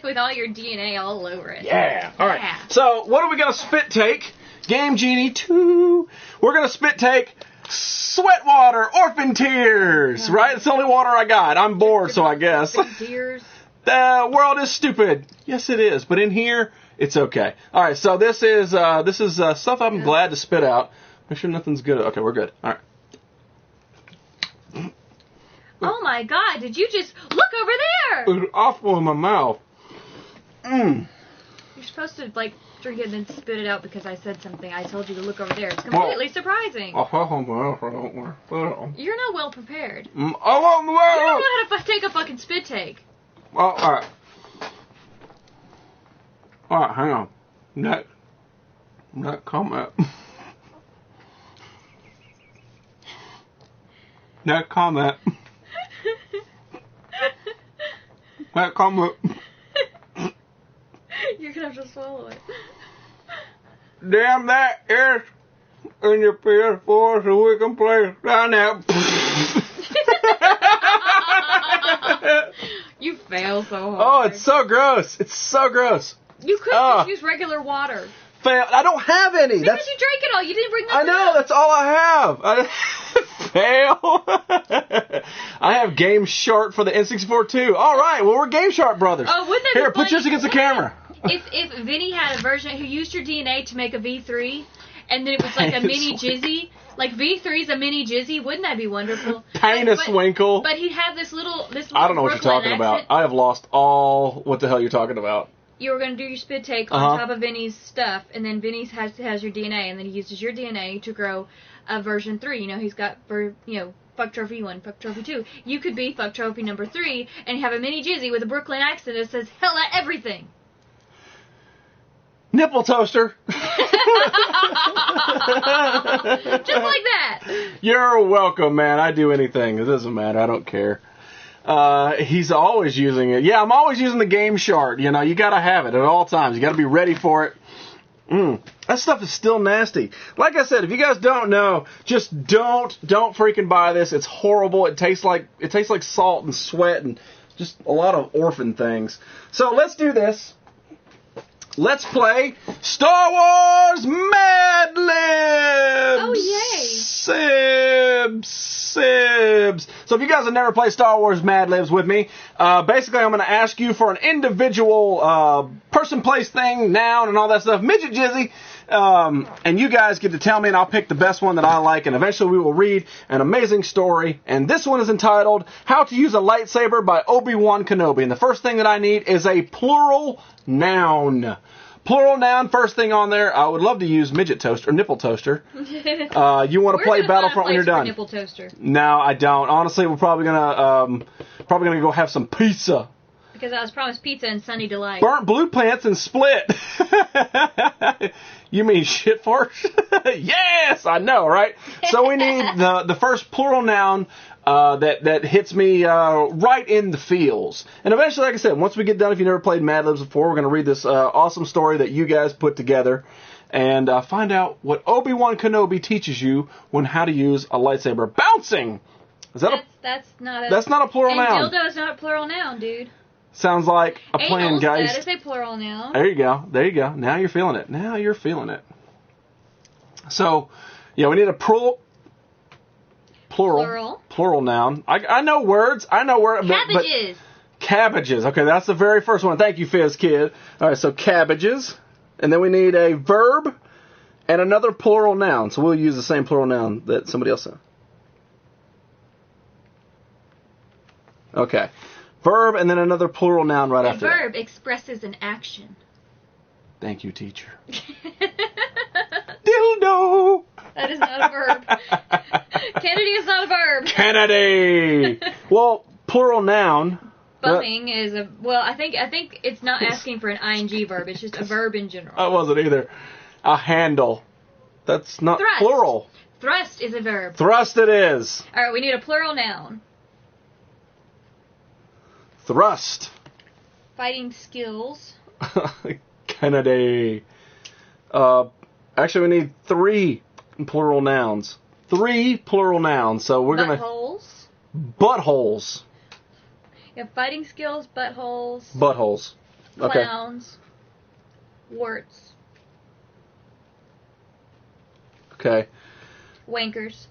With all your DNA all over it. Yeah. All right. So, what are we going to spit take? Game Genie 2. We're going to spit take Sweatwater Orphan Tears. Right? It's the only water I got. I'm bored, so I guess. Tears. The world is stupid. Yes, it is. But in here, it's okay. All right, so this is stuff I'm glad to spit out. Make sure nothing's good. Okay, we're good. All right. Oh my God! Did you just look over there? It was awful in my mouth. You're supposed to drink it and then spit it out because I said something. I told you to look over there. It's completely surprising. You're not well prepared. You don't know how to take a fucking spit take. Well, all right. All right, hang on. Next comment. Next comment. Next comment. You're gonna have to swallow it. Damn that is in your PS4 so we can play down there. You fail so hard. Oh, it's so gross. It's so gross. You could just use regular water. Fail. I don't have any. Because you drank it all. You didn't bring that. I know. That's all I have. Fail. I have Game Shark for the N64 too. All right. Well, we're Game Shark brothers. Oh, wouldn't that Here, be funny? put yours against the camera. If Vinny had a version who used your DNA to make a V3, and then it was like a mini Jizzy. Like V3 is a mini Jizzy. Wouldn't that be wonderful? Winkle. But he'd have this little I don't know what you're talking about. I have lost all what the hell you're talking about. You were going to do your spit take on top of Vinny's stuff, and then Vinny's has your DNA, and then he uses your DNA to grow a version 3. You know, he's got, Fuck Trophy 1, Fuck Trophy 2. You could be Fuck Trophy number 3, and have a mini Jizzy with a Brooklyn accent that says, hell at everything. Nipple toaster. Just like that. You're welcome, man. I do anything. It doesn't matter. I don't care. He's always using it. Yeah, I'm always using the Game Shark. You know, you gotta have it at all times. You gotta be ready for it. That stuff is still nasty. Like I said, if you guys don't know, just don't freaking buy this. It's horrible. It tastes like salt and sweat and just a lot of orphan things. So let's do this. Let's play Star Wars Mad Libs! Oh, yay! Sibs! So if you guys have never played Star Wars Mad Libs with me, basically I'm going to ask you for an individual person, place, thing, noun, and all that stuff, midget jizzy, and you guys get to tell me, and I'll pick the best one that I like, and eventually we will read an amazing story, and this one is entitled How to Use a Lightsaber by Obi-Wan Kenobi, and the first thing that I need is a plural noun. Plural noun, first thing on there. I would love to use midget toaster or nipple toaster. You want to play Battlefront when you're done? Nipple toaster. No, I don't. Honestly, we're probably gonna go have some pizza. Because I was promised pizza and Sunny Delight. Burnt blue pants and split. You mean shit farts? Yes, I know, right? So we need the first plural noun that hits me right in the feels. And eventually, like I said, once we get done, if you never played Mad Libs before, we're going to read this awesome story that you guys put together and find out what Obi-Wan Kenobi teaches you when how to use a lightsaber. Bouncing! That's not a plural noun. And dildo is not a plural noun, dude. Sounds like a plan, guys. That is a plural noun. There you go. Now you're feeling it. So, yeah, we need a plural. Plural. Plural noun. I know words. Cabbages. Cabbages. Okay, that's the very first one. Thank you, Fizz Kid. All right, so cabbages. And then we need a verb and another plural noun. So we'll use the same plural noun that somebody else said. Okay. Verb and then another plural noun right after that. A verb expresses an action. Thank you, teacher. Dildo! That is not a verb. Kennedy is not a verb. Kennedy! Well, plural noun. Bumming is a... Well, I think it's not asking for an ing verb. It's just a verb in general. I wasn't either. A handle. That's not Thrust. plural. Thrust is a verb. Thrust it is. All right, we need a plural noun. Thrust. Fighting skills. Kennedy. Actually, we need 3 plural nouns. 3 plural nouns. So we're going to... Buttholes. Buttholes. You have fighting skills, buttholes. Buttholes. Okay. Clowns. Warts. Okay. Wankers.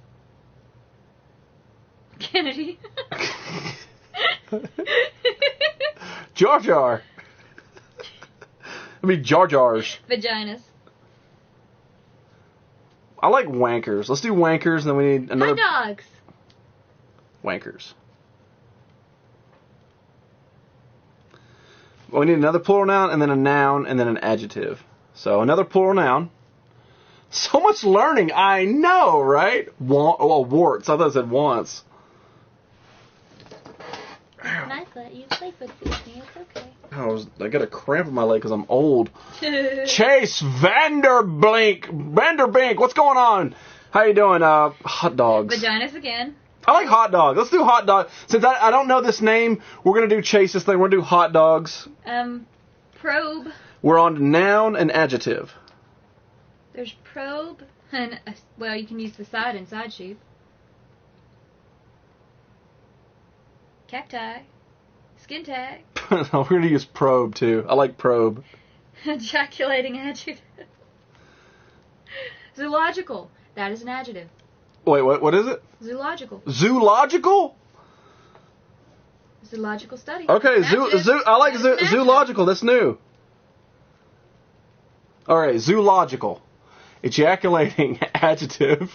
Kennedy. Jar Jar. I mean Jar Jars. Vaginas. I like wankers. Let's do wankers, and then we need another... Hot dogs. Wankers. Well, we need another plural noun, and then a noun, and then an adjective. So another plural noun. So much learning, I know, right? Warts. I thought it said wants. And I thought you'd play footsie with me. It's okay. I got a cramp in my leg because I'm old. Chase Vanderbrink, what's going on? How you doing? Hot dogs. Vaginas again. I like hot dog. Let's do hot dog. Since I don't know this name, we're going to do Chase's thing. We're going to do hot dogs. Probe. We're on to noun and adjective. There's probe. And, well, you can use the side and side sheep. Cacti. Skin tag. We're going to use probe, too. I like probe. Ejaculating adjective. Zoological. That is an adjective. Wait, what is it? Zoological. Zoological? Zoological study. Okay, I like zoological. That's new. All right, zoological. Ejaculating adjective.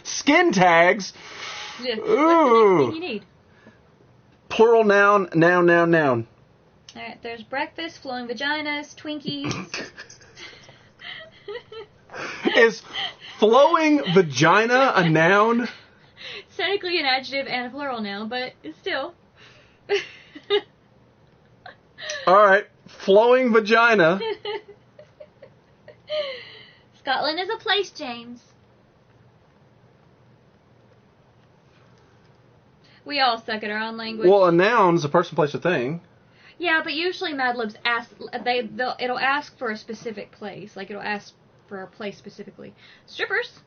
Skin tags. Yeah. Ooh. What's the next thing you need? Plural noun. Alright, there's breakfast, flowing vaginas, Twinkies. Is flowing vagina a noun? It's technically an adjective and a plural noun, but it's still. Alright, flowing vagina. Scotland is a place, James. We all suck at our own language. Well, a noun is a person, place, or thing. Yeah, but usually Mad Libs it'll ask for a specific place. Like, it'll ask for a place specifically. Strippers.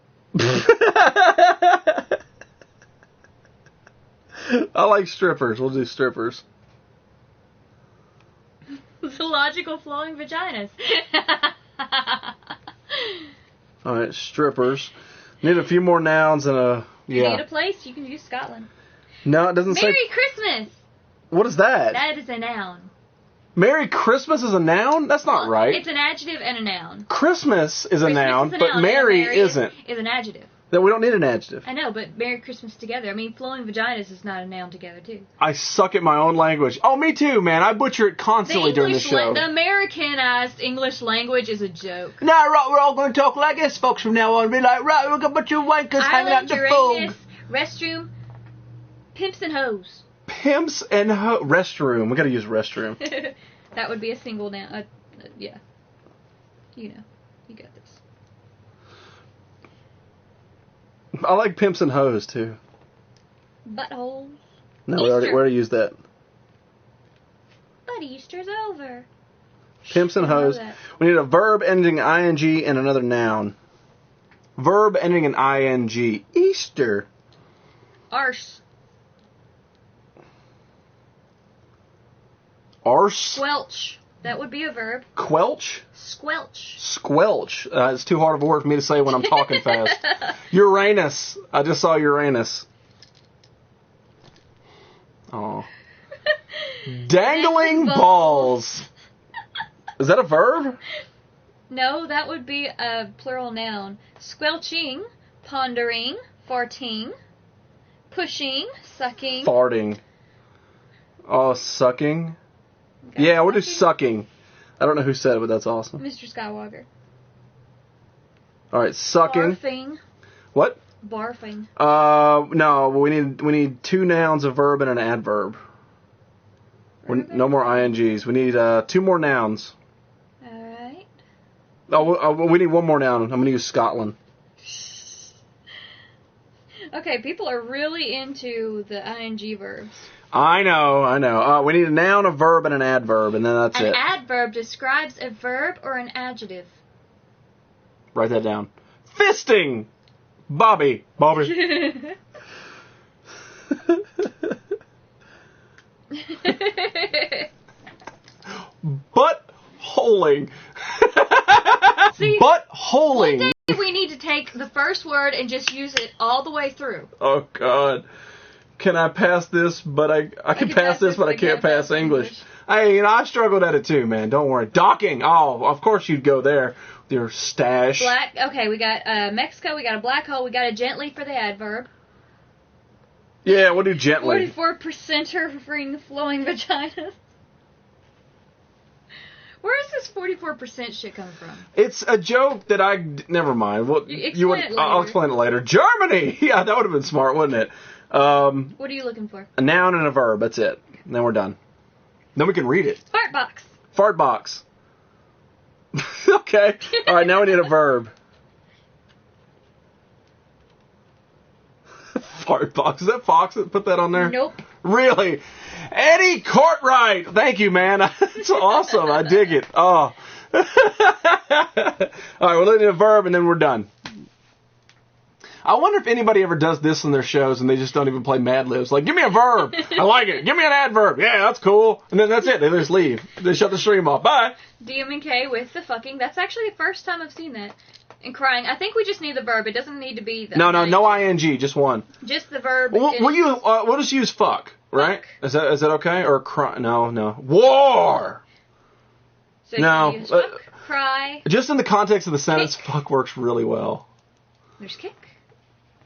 I like strippers. We'll do strippers. Zoological flowing vaginas. Alright, strippers. Need a few more nouns and a... You Yeah. need a place, you can use Scotland. No, it doesn't say... Merry Christmas! What is that? That is a noun. Merry Christmas is a noun? That's not right. It's an adjective and a noun. Christmas is a noun, is a but noun, Merry and isn't. Is an adjective. Then we don't need an adjective. I know, but Merry Christmas together. I mean, flowing vaginas is not a noun together, too. I suck at my own language. Oh, me too, man. I butcher it constantly during the show. The Americanized English language is a joke. No, right, we're all going to talk like this, folks, from now on. Be like, right, we're going to put your wankers hanging out Island, the Uranus, fog. restroom, pimps and hoes. Pimps and restroom. We got to use restroom. That would be a single noun. Yeah. You know. You got this. I like pimps and hoes, too. Buttholes. No, we already used that. But Easter's over. Pimps and hoes. We need a verb ending ing and another noun. Verb ending in ing. Easter. Arse. Arse. Squelch. That would be a verb. Quelch? Squelch. Squelch. It's too hard of a word for me to say when I'm talking fast. Uranus. I just saw Uranus. Oh. Dangling balls. Is that a verb? No, that would be a plural noun. Squelching, pondering, farting, pushing, sucking. Farting. Oh, sucking? Yeah, we'll do sucking. I don't know who said it, but that's awesome. Mr. Skywalker. All right, sucking. Barfing. What? Barfing. No, we need 2 nouns, a verb, and an adverb. No more INGs. We need 2 more nouns. All right. Oh, we need 1 more noun. I'm going to use Scotland. Okay, people are really into the ING verbs. I know. We need a noun, a verb, and an adverb, and then that's it. An adverb describes a verb or an adjective. Write that down. Fisting! Bobby. Butt-holing. See, butt-holing. One day we need to take the first word and just use it all the way through. Oh, God. Can I pass this, but I can pass this, but I can't pass English. Hey, I struggled at it too, man. Don't worry. Docking. Oh, of course you'd go there. Your stash. Black. Okay, we got Mexico. We got a black hole. We got a gently for the adverb. Yeah, we'll do gently. 44% are free flowing vaginas. Where is this 44% shit coming from? It's a joke that never mind. Well, I'll explain it later. Germany. Yeah, that would have been smart, wouldn't it? What are you looking for? A noun and a verb. That's it. And then we're done. Then we can read it. Fart box. Fart box. Okay. All right, now we need a verb. Fart box. Is that Fox that put that on there? Nope. Really? Eddie Courtright. Thank you, man. That's awesome. I dig it. Oh. All right, we'll need a verb and then we're done. I wonder if anybody ever does this in their shows and they just don't even play Mad Libs. Like, give me a verb. I like it. Give me an adverb. Yeah, that's cool. And then that's it. They just leave. They shut the stream off. Bye. DM&K with the fucking. That's actually the first time I've seen that. And crying. I think we just need the verb. It doesn't need to be the... No ING. Just one. Just the verb. We'll just use fuck, right? Fuck. Is that okay? Or cry? No. War! So you use fuck, cry... Just in the context of the sentence, kick. Fuck works really well. There's kick.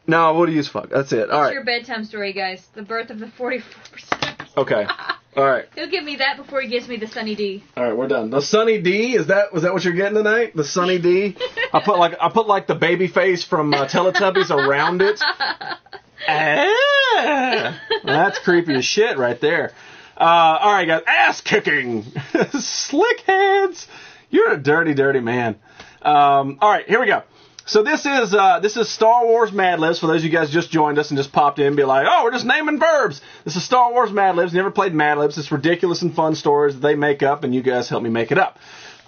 No, we'll use fuck. That's it. All right. It's your bedtime story, guys. The birth of the 44%. Okay. All right. He'll give me that before he gives me the Sunny D. All right, we're done. The Sunny D, was that what you're getting tonight? The Sunny D? I put like the baby face from Teletubbies around it. That's creepy as shit right there. All right, guys. Ass kicking. Slick heads. You're a dirty, dirty man. All right, here we go. So this is Star Wars Mad Libs. For those of you guys just joined us and just popped in and be like, oh, we're just naming verbs. This is Star Wars Mad Libs. Never played Mad Libs. It's ridiculous and fun stories that they make up, and you guys help me make it up.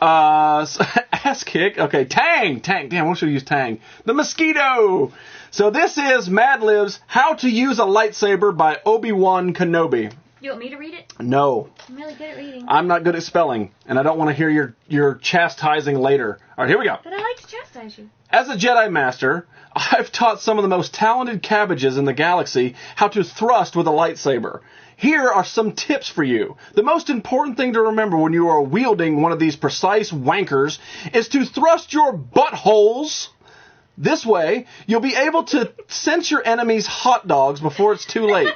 Ass kick. Okay, Tang. Damn, what should we use Tang? The mosquito. So this is Mad Libs, How to Use a Lightsaber by Obi-Wan Kenobi. You want me to read it? No. I'm really good at reading. I'm not good at spelling, and I don't want to hear your chastising later. All right, here we go. But I like to chastise you. As a Jedi Master, I've taught some of the most talented cabbages in the galaxy how to thrust with a lightsaber. Here are some tips for you. The most important thing to remember when you are wielding one of these precise wankers is to thrust your buttholes. This way, you'll be able to sense your enemy's hot dogs before it's too late.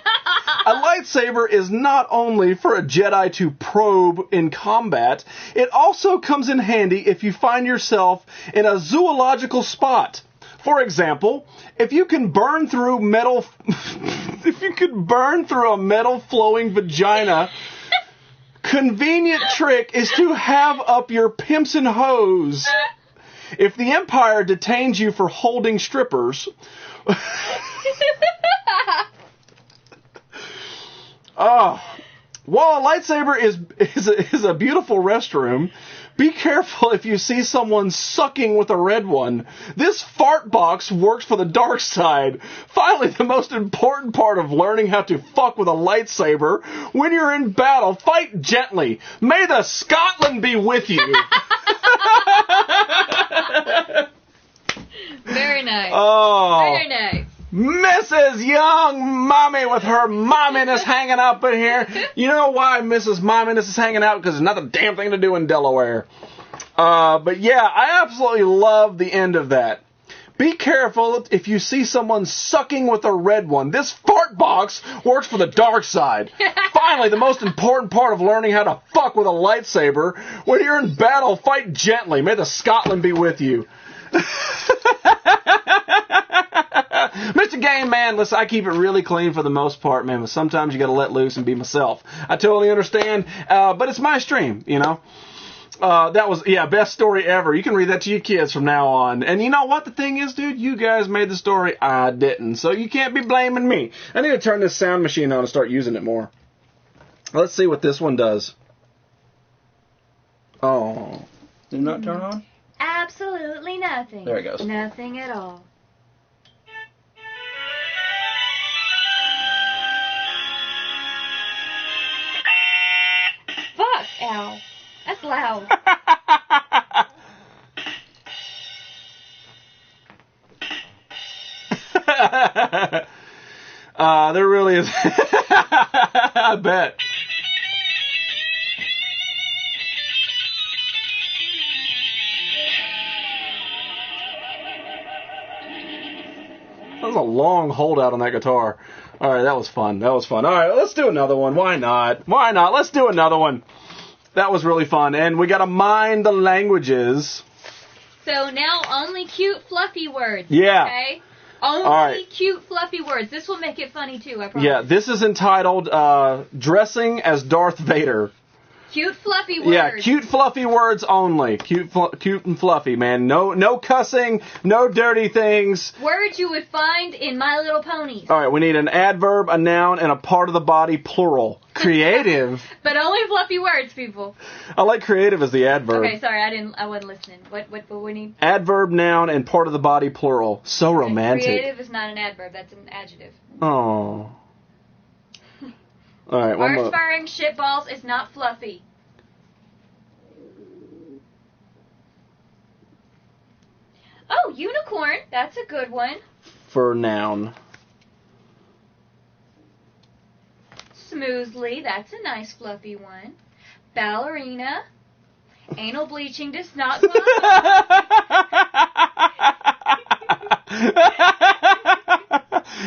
A lightsaber is not only for a Jedi to probe in combat, it also comes in handy if you find yourself in a zoological spot. For example, if you can burn through a metal flowing vagina, convenient trick is to have up your pimps and hoes. If the Empire detains you for holding strippers, While a lightsaber is a beautiful restroom, be careful if you see someone sucking with a red one. This fart box works for the dark side. Finally, the most important part of learning how to fuck with a lightsaber. When you're in battle, fight gently. May the Scotland be with you. Very nice. Oh. Very nice. Mrs. Young Mommy with her momminess hanging up in here. You know why Mrs. Momminess is hanging out? Because there's not a damn thing to do in Delaware. But yeah, I absolutely love the end of that. Be careful if you see someone sucking with a red one. This fart box works for the dark side. Finally, the most important part of learning how to fuck with a lightsaber. When you're in battle, fight gently. May the Scotland be with you. Mr. Game Man, listen, I keep it really clean for the most part, man, but sometimes you gotta let loose and be myself. I totally understand, but it's my stream, you know? That was, best story ever. You can read that to your kids from now on. And you know what the thing is, dude? You guys made the story, I didn't, so you can't be blaming me. I need to turn this sound machine on and start using it more. Let's see what this one does. Oh. Did it not turn on? Absolutely nothing. There it goes. Nothing at all. Fuck, Al. That's loud. There really is. I bet. That was a long holdout on that guitar. All right, that was fun. All right, let's do another one. Why not? Let's do another one. That was really fun. And we got to mind the languages. So now only cute, fluffy words. Yeah. Okay? Only cute, fluffy words. This will make it funny, too, I promise. Yeah, this is entitled Dressing as Darth Vader. Cute, fluffy words. Yeah, cute, fluffy words only. Cute and fluffy, man. No cussing, no dirty things. Words you would find in My Little Ponies. All right, we need an adverb, a noun, and a part of the body, plural. Creative. But only fluffy words, people. I like creative as the adverb. Okay, sorry, I wasn't listening. What we need? Adverb, noun, and part of the body, plural. So romantic. Creative is not an adverb, that's an adjective. Oh. All right, one more. Arse-firing shitballs is not fluffy. Oh, unicorn. That's a good one. For noun. Smoothly. That's a nice fluffy one. Ballerina. Anal bleaching does not fluffy.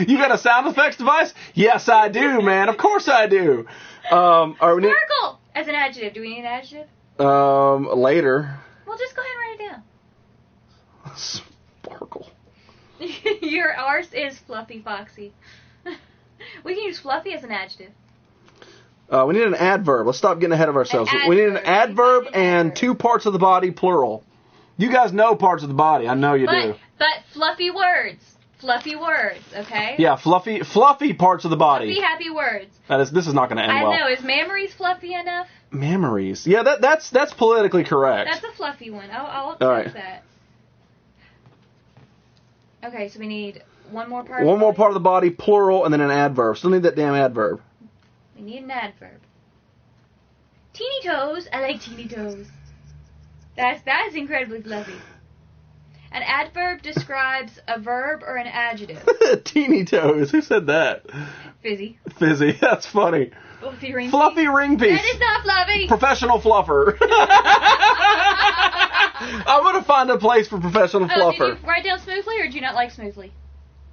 You got a sound effects device? Yes, I do, man. Of course I do. Sparkle as an adjective. Do we need an adjective? Later. Well, just go ahead and write it down. Sparkle. Your arse is fluffy, Foxy. We can use fluffy as an adjective. We need an adverb. Let's stop getting ahead of ourselves. We need an adverb and two parts of the body, plural. You guys know parts of the body. I know you do. But fluffy words. Fluffy words, okay? Yeah, fluffy parts of the body. Fluffy, happy words. This is not going to end well. I know. Is mammaries fluffy enough? Mammaries. Yeah, that's politically correct. That's a fluffy one. I'll accept that. Okay, so we need one more part. One more part of the body, plural, and then an adverb. Still need that damn adverb. We need an adverb. Teeny toes. I like teeny toes. That is incredibly fluffy. An adverb describes a verb or an adjective. Teeny toes. Who said that? Fizzy. That's funny. Fluffy ring Fluffy piece. ring piece. That is not fluffy. Professional fluffer. I'm going to find a place for professional fluffer. Did you write down smoothly or do you not like smoothly?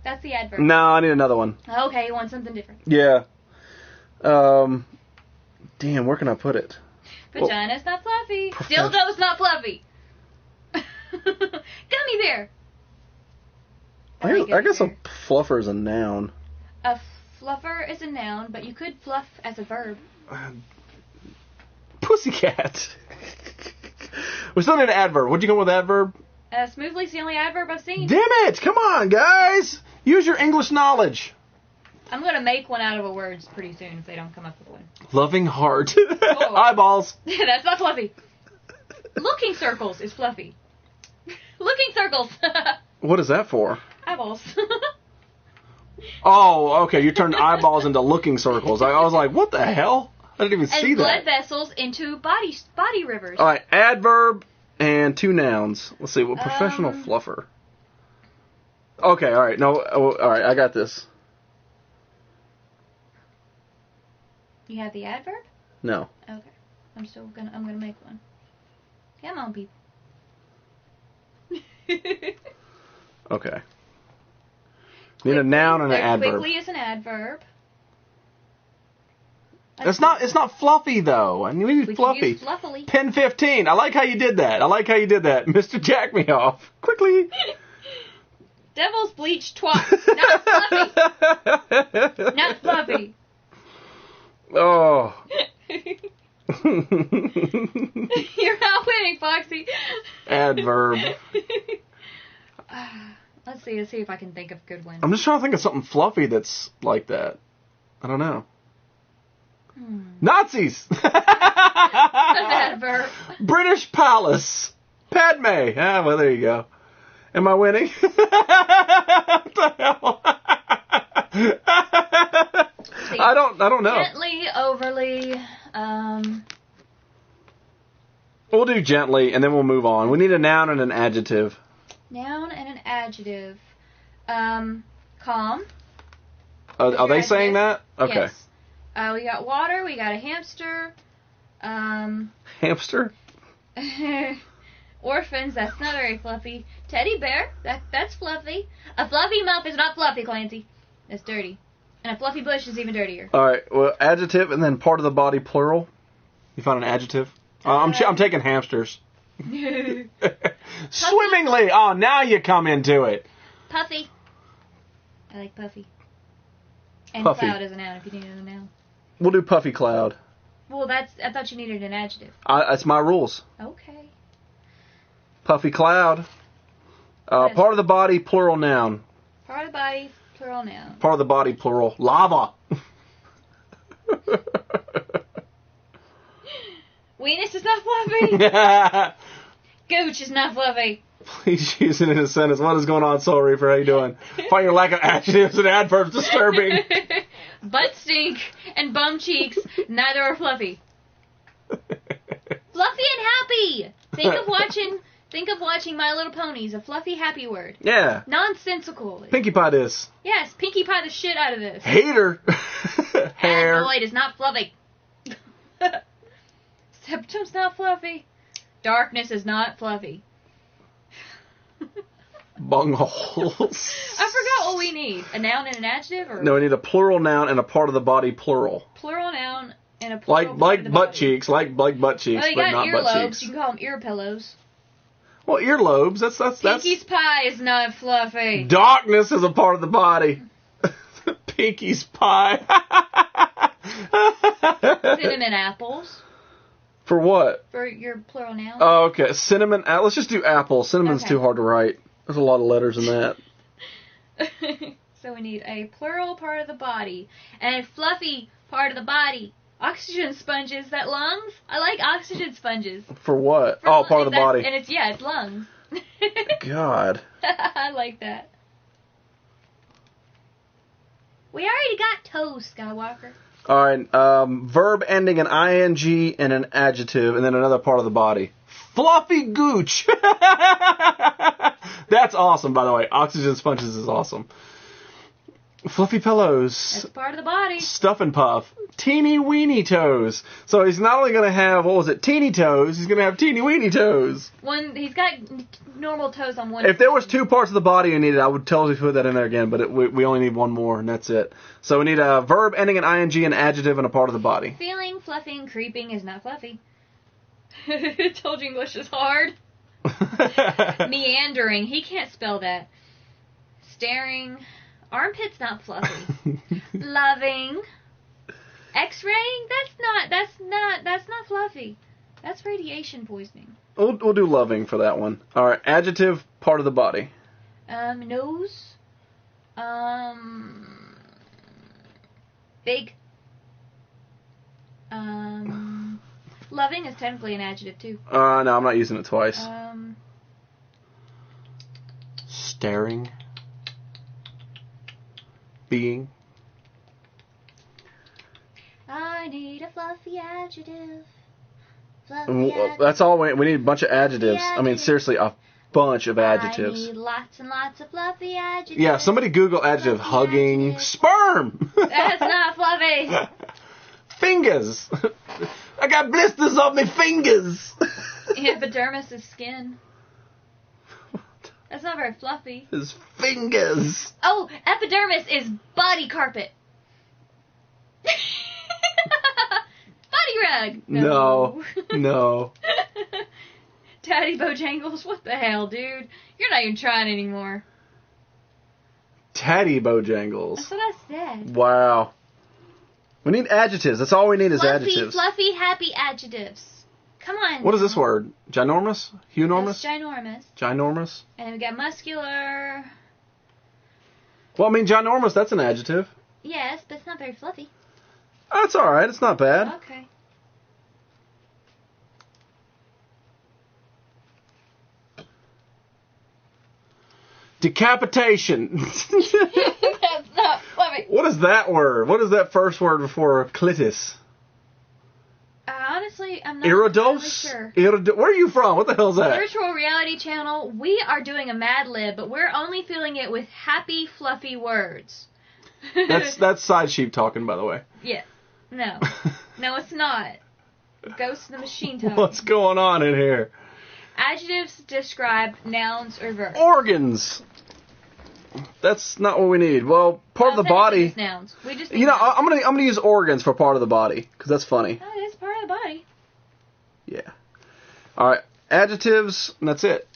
That's the adverb. No, I need another one. Okay, you want something different. Yeah. Damn, where can I put it? Vagina's not fluffy. Dildo's not fluffy. Gummy bear. I guess a fluffer is a noun. A fluffer is a noun, but you could fluff as a verb. Pussycat. We still need an adverb. What'd you go with adverb? Smoothly's the only adverb I've seen. Damn it! Come on, guys! Use your English knowledge. I'm going to make one out of a word pretty soon if they don't come up with one. Loving heart. Oh. Eyeballs. That's not fluffy. Looking circles is fluffy. Looking circles. What is that for? Eyeballs. Oh, okay. You turned eyeballs into looking circles. I was like, what the hell? I didn't even see and blood that. vessels into body rivers. All right, adverb and 2 nouns. Let's see. Well, professional fluffer. Okay, all right. No, all right. I got this. You have the adverb? No. Okay. I'm gonna make one. Come on, people. Okay. Need a noun and an adverb. Quickly is an adverb. It's not fluffy though. I need We fluffy. can use fluffily. Pin 15. I like how you did that. Mr. Jack me off. Quickly. Devil's bleach twat. Not fluffy. Not fluffy. Oh. You're not winning, Foxy. Adverb. Let's see if I can think of a good one. I'm just trying to think of something fluffy that's like that. I don't know. Nazis! An adverb. British Palace. Padme. Ah, well, there you go. Am I winning? What the hell? I don't know. Gently, overly, We'll do gently, and then we'll move on. We need a noun and an adjective. noun and an adjective. Calm. Are they saying that? Okay. Yes. We got water, we got a hamster. Hamster? Orphans, that's not very fluffy. Teddy bear, that's fluffy. A fluffy mouth is not fluffy, Clancy. That's dirty. And a fluffy bush is even dirtier. All right. Well, adjective and then part of the body plural. You found an adjective? I'm taking hamsters. Swimmingly. Oh, now you come into it. Puffy. I like puffy. And Puffy. cloud is a noun if you needed a noun. We'll do puffy cloud. Well, I thought you needed an adjective. That's my rules. Okay. Puffy cloud. Part of the body plural noun. Part of the body, plural noun. Part of the body plural lava. Weenus is not fluffy. Gooch is not fluffy. Please use it in a sentence. What is going on, Soul Reaper? How you doing? Find your lack of adjectives and adverbs disturbing. Butt stink and bum cheeks, neither are fluffy. Fluffy and happy. Think of watching My Little Ponies, a fluffy happy word. Yeah. Nonsensical. Pinkie Pie this. Yes, Pinkie Pie the shit out of this. Hater. Hair. Adenoid is not fluffy. Septum's not fluffy. Darkness is not fluffy. Bungholes. I forgot what we need. A noun and an adjective? Or No, we need a plural noun and a part of the body plural. plural noun and a plural part Like of the butt body. cheeks, like butt cheeks, Well, you but got not butt earlobes. cheeks. You can call them ear pillows. Well, earlobes, that's Pinkie's pie is not fluffy. darkness is a part of the body. Pinkie's pie. Cinnamon apples For what? for your plural noun. Oh, okay. Cinnamon. Let's just do apple. Cinnamon's Okay. too hard to write. There's a lot of letters in that. So we need a plural part of the body and a fluffy part of the body. Oxygen sponges, that lungs? I like oxygen sponges. For what? For Oh, part of the body. And it's lungs. God. I like that. We already got toes, Skywalker. All right. Verb ending in ing and an adjective, and then another part of the body. Fluffy gooch. That's awesome, by the way. Oxygen sponges is awesome. Fluffy pillows. That's part of the body. Stuff and puff. Teeny weeny toes. So he's not only going to have, teeny toes, he's going to have teeny weeny toes. He's got normal toes on one. If there was 2 parts of the body you needed, I would totally put that in there again, but we only need 1 more, and that's it. So we need a verb ending in ing, an adjective, and a part of the body. Feeling, fluffing, creeping is not fluffy. Told you English is hard. Meandering, he can't spell that. Staring, armpit's not fluffy. Loving, X-raying, that's not fluffy. That's radiation poisoning. We'll do loving for that one. All right, adjective, part of the body. Nose, Big. Loving is technically an adjective, too. No, I'm not using it twice. Staring. Being. I need a fluffy adjective. Fluffy adjective. That's all we need a bunch of adjectives. I mean, seriously, a bunch of adjectives. I need lots and lots of fluffy adjectives. Yeah, somebody Google adjective. Fluffy Hugging. adjective. Sperm. That's not fluffy. Fingers. I got blisters on my fingers. Epidermis is skin. That's not very fluffy. His fingers. Oh, epidermis is body carpet. Body rug. No. No. Daddy Bojangles, what the hell, dude? You're not even trying anymore. Teddy Bojangles. That's what I said. Wow. We need adjectives. That's all we need is adjectives. Fluffy, happy adjectives. Come on. What is this word? Ginormous? Hunormous? That's ginormous. Ginormous? And then we got muscular. Well, I mean, ginormous, that's an adjective. Yes, but it's not very fluffy. That's alright. It's not bad. Okay. Decapitation. That's not fluffy. What is that word? What is that first word before clitis? Honestly, I'm not Iridos? sure. Where are you from? What the hell's that? Virtual reality channel, we are doing a Mad Lib, but we're only filling it with happy, fluffy words. That's Side Sheep talking, by the way. Yeah. No. No, it's not. Ghost in the Machine talking. What's going on in here? Adjectives describe nouns or verbs. Organs. That's not what we need. Well, part of the body. Just nouns. We just need You know, nouns. I'm gonna use organs for part of the body because that's funny. Oh, it is part of the body. Yeah. All right. Adjectives. And that's it.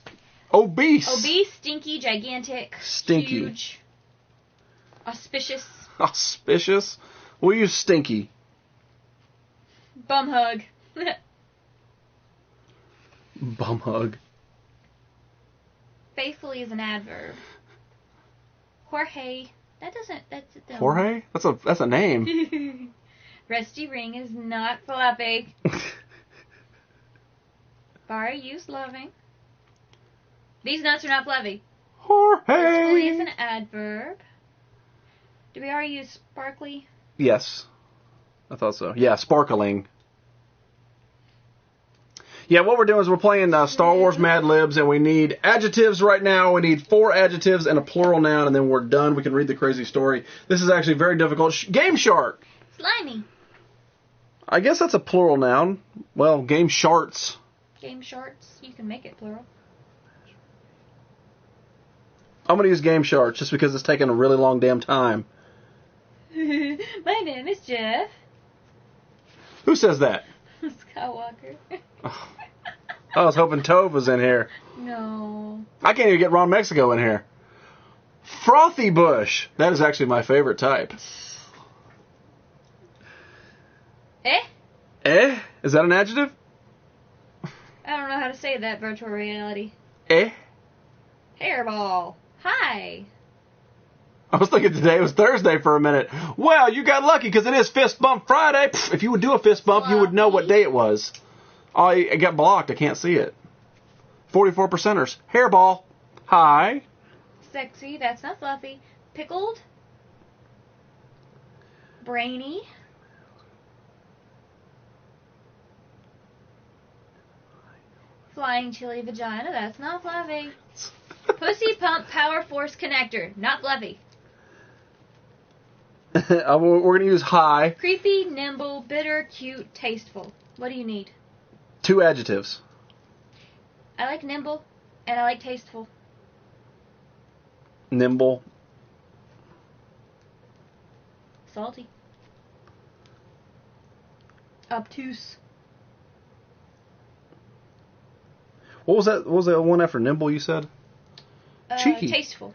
Obese. Obese, stinky, gigantic, Stinky. huge, auspicious, Auspicious. We'll use stinky. bum hug. Bum hug. Faithfully is an adverb. Jorge. That's a dumb. Jorge? That's a name. Rusty ring is not fluffy. Bar use loving. These nuts are not fluffy. Faithfully is Jorge. an adverb. Did we already use sparkly? Yes. I thought so. Yeah, sparkling. Yeah, what we're doing is we're playing Star Wars Mad Libs, and we need adjectives right now. We need 4 adjectives and a plural noun, and then we're done. We can read the crazy story. This is actually very difficult. Game Shark. Slimy. I guess that's a plural noun. Well, Game Sharts. Game shorts. You can make it plural. I'm going to use Game Sharks just because it's taking a really long damn time. My name is Jeff. Who says that? Skywalker. I was hoping Tove was in here. No. I can't even get Ron Mexico in here. Frothy bush. That is actually my favorite type. Eh? Eh? Is that an adjective? I don't know how to say that, virtual reality. Eh? Hairball. Hi. I was thinking today was Thursday for a minute. Well, you got lucky because it is Fist Bump Friday. Pfft, if you would do a fist bump, you would know what day it was. Oh, I got blocked. I can't see it. 44%ers. Hairball. Hi. Sexy. That's not fluffy. Pickled. Brainy. Flying chili vagina. That's not fluffy. Pussy pump power force connector. Not fluffy. We're going to use high. Creepy, nimble, bitter, cute, tasteful. What do you need? 2 adjectives. I like nimble, and I like tasteful. Nimble. Salty. Obtuse. What was that? What was that one after nimble you said? Cheeky. Tasteful.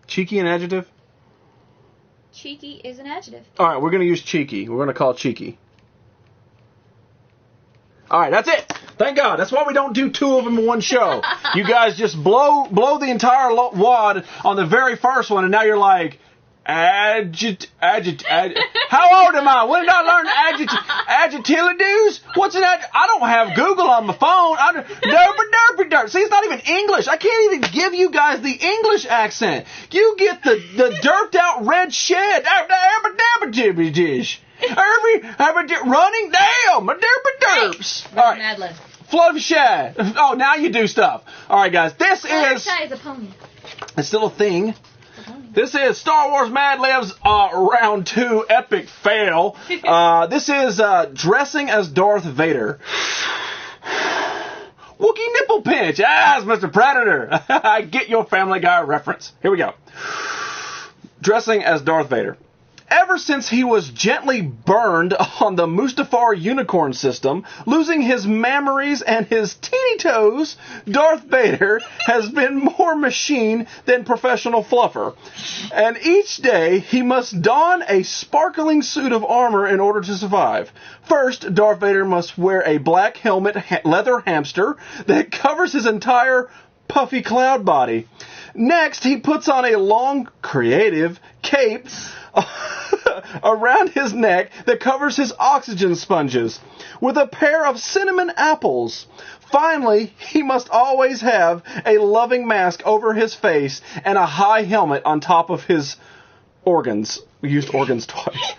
Cheeky an adjective? Cheeky is an adjective. All right, we're going to use cheeky. We're going to call it cheeky. All right, that's it. Thank God. That's why we don't do 2 of them in one show. You guys just blow the entire wad on the very first one, and now you're like, How old am I? When did I learn adjectives? What's an I don't have Google on my phone. Derpy derp. See, it's not even English. I can't even give you guys the English accent. You get the derped out red shed. Running down. Derpy derps. All right. Madeline. Fluffy Shad. Oh, now you do stuff. All right, guys. This is a pony. It's still a thing. This is Star Wars Mad Libs Round 2 Epic Fail. This is dressing as Darth Vader. Wookiee nipple pinch. It's Mr. Predator. I get your Family Guy reference. Here we go. Dressing as Darth Vader. Ever since he was gently burned on the Mustafar Unicorn system, losing his mammaries and his teeny toes, Darth Vader has been more machine than professional fluffer. And each day, he must don a sparkling suit of armor in order to survive. First, Darth Vader must wear a black helmet leather hamster that covers his entire puffy cloud body. Next, he puts on a long, creative cape around his neck that covers his oxygen sponges with a pair of cinnamon apples. Finally, he must always have a loving mask over his face and a high helmet on top of his organs. We used organs twice.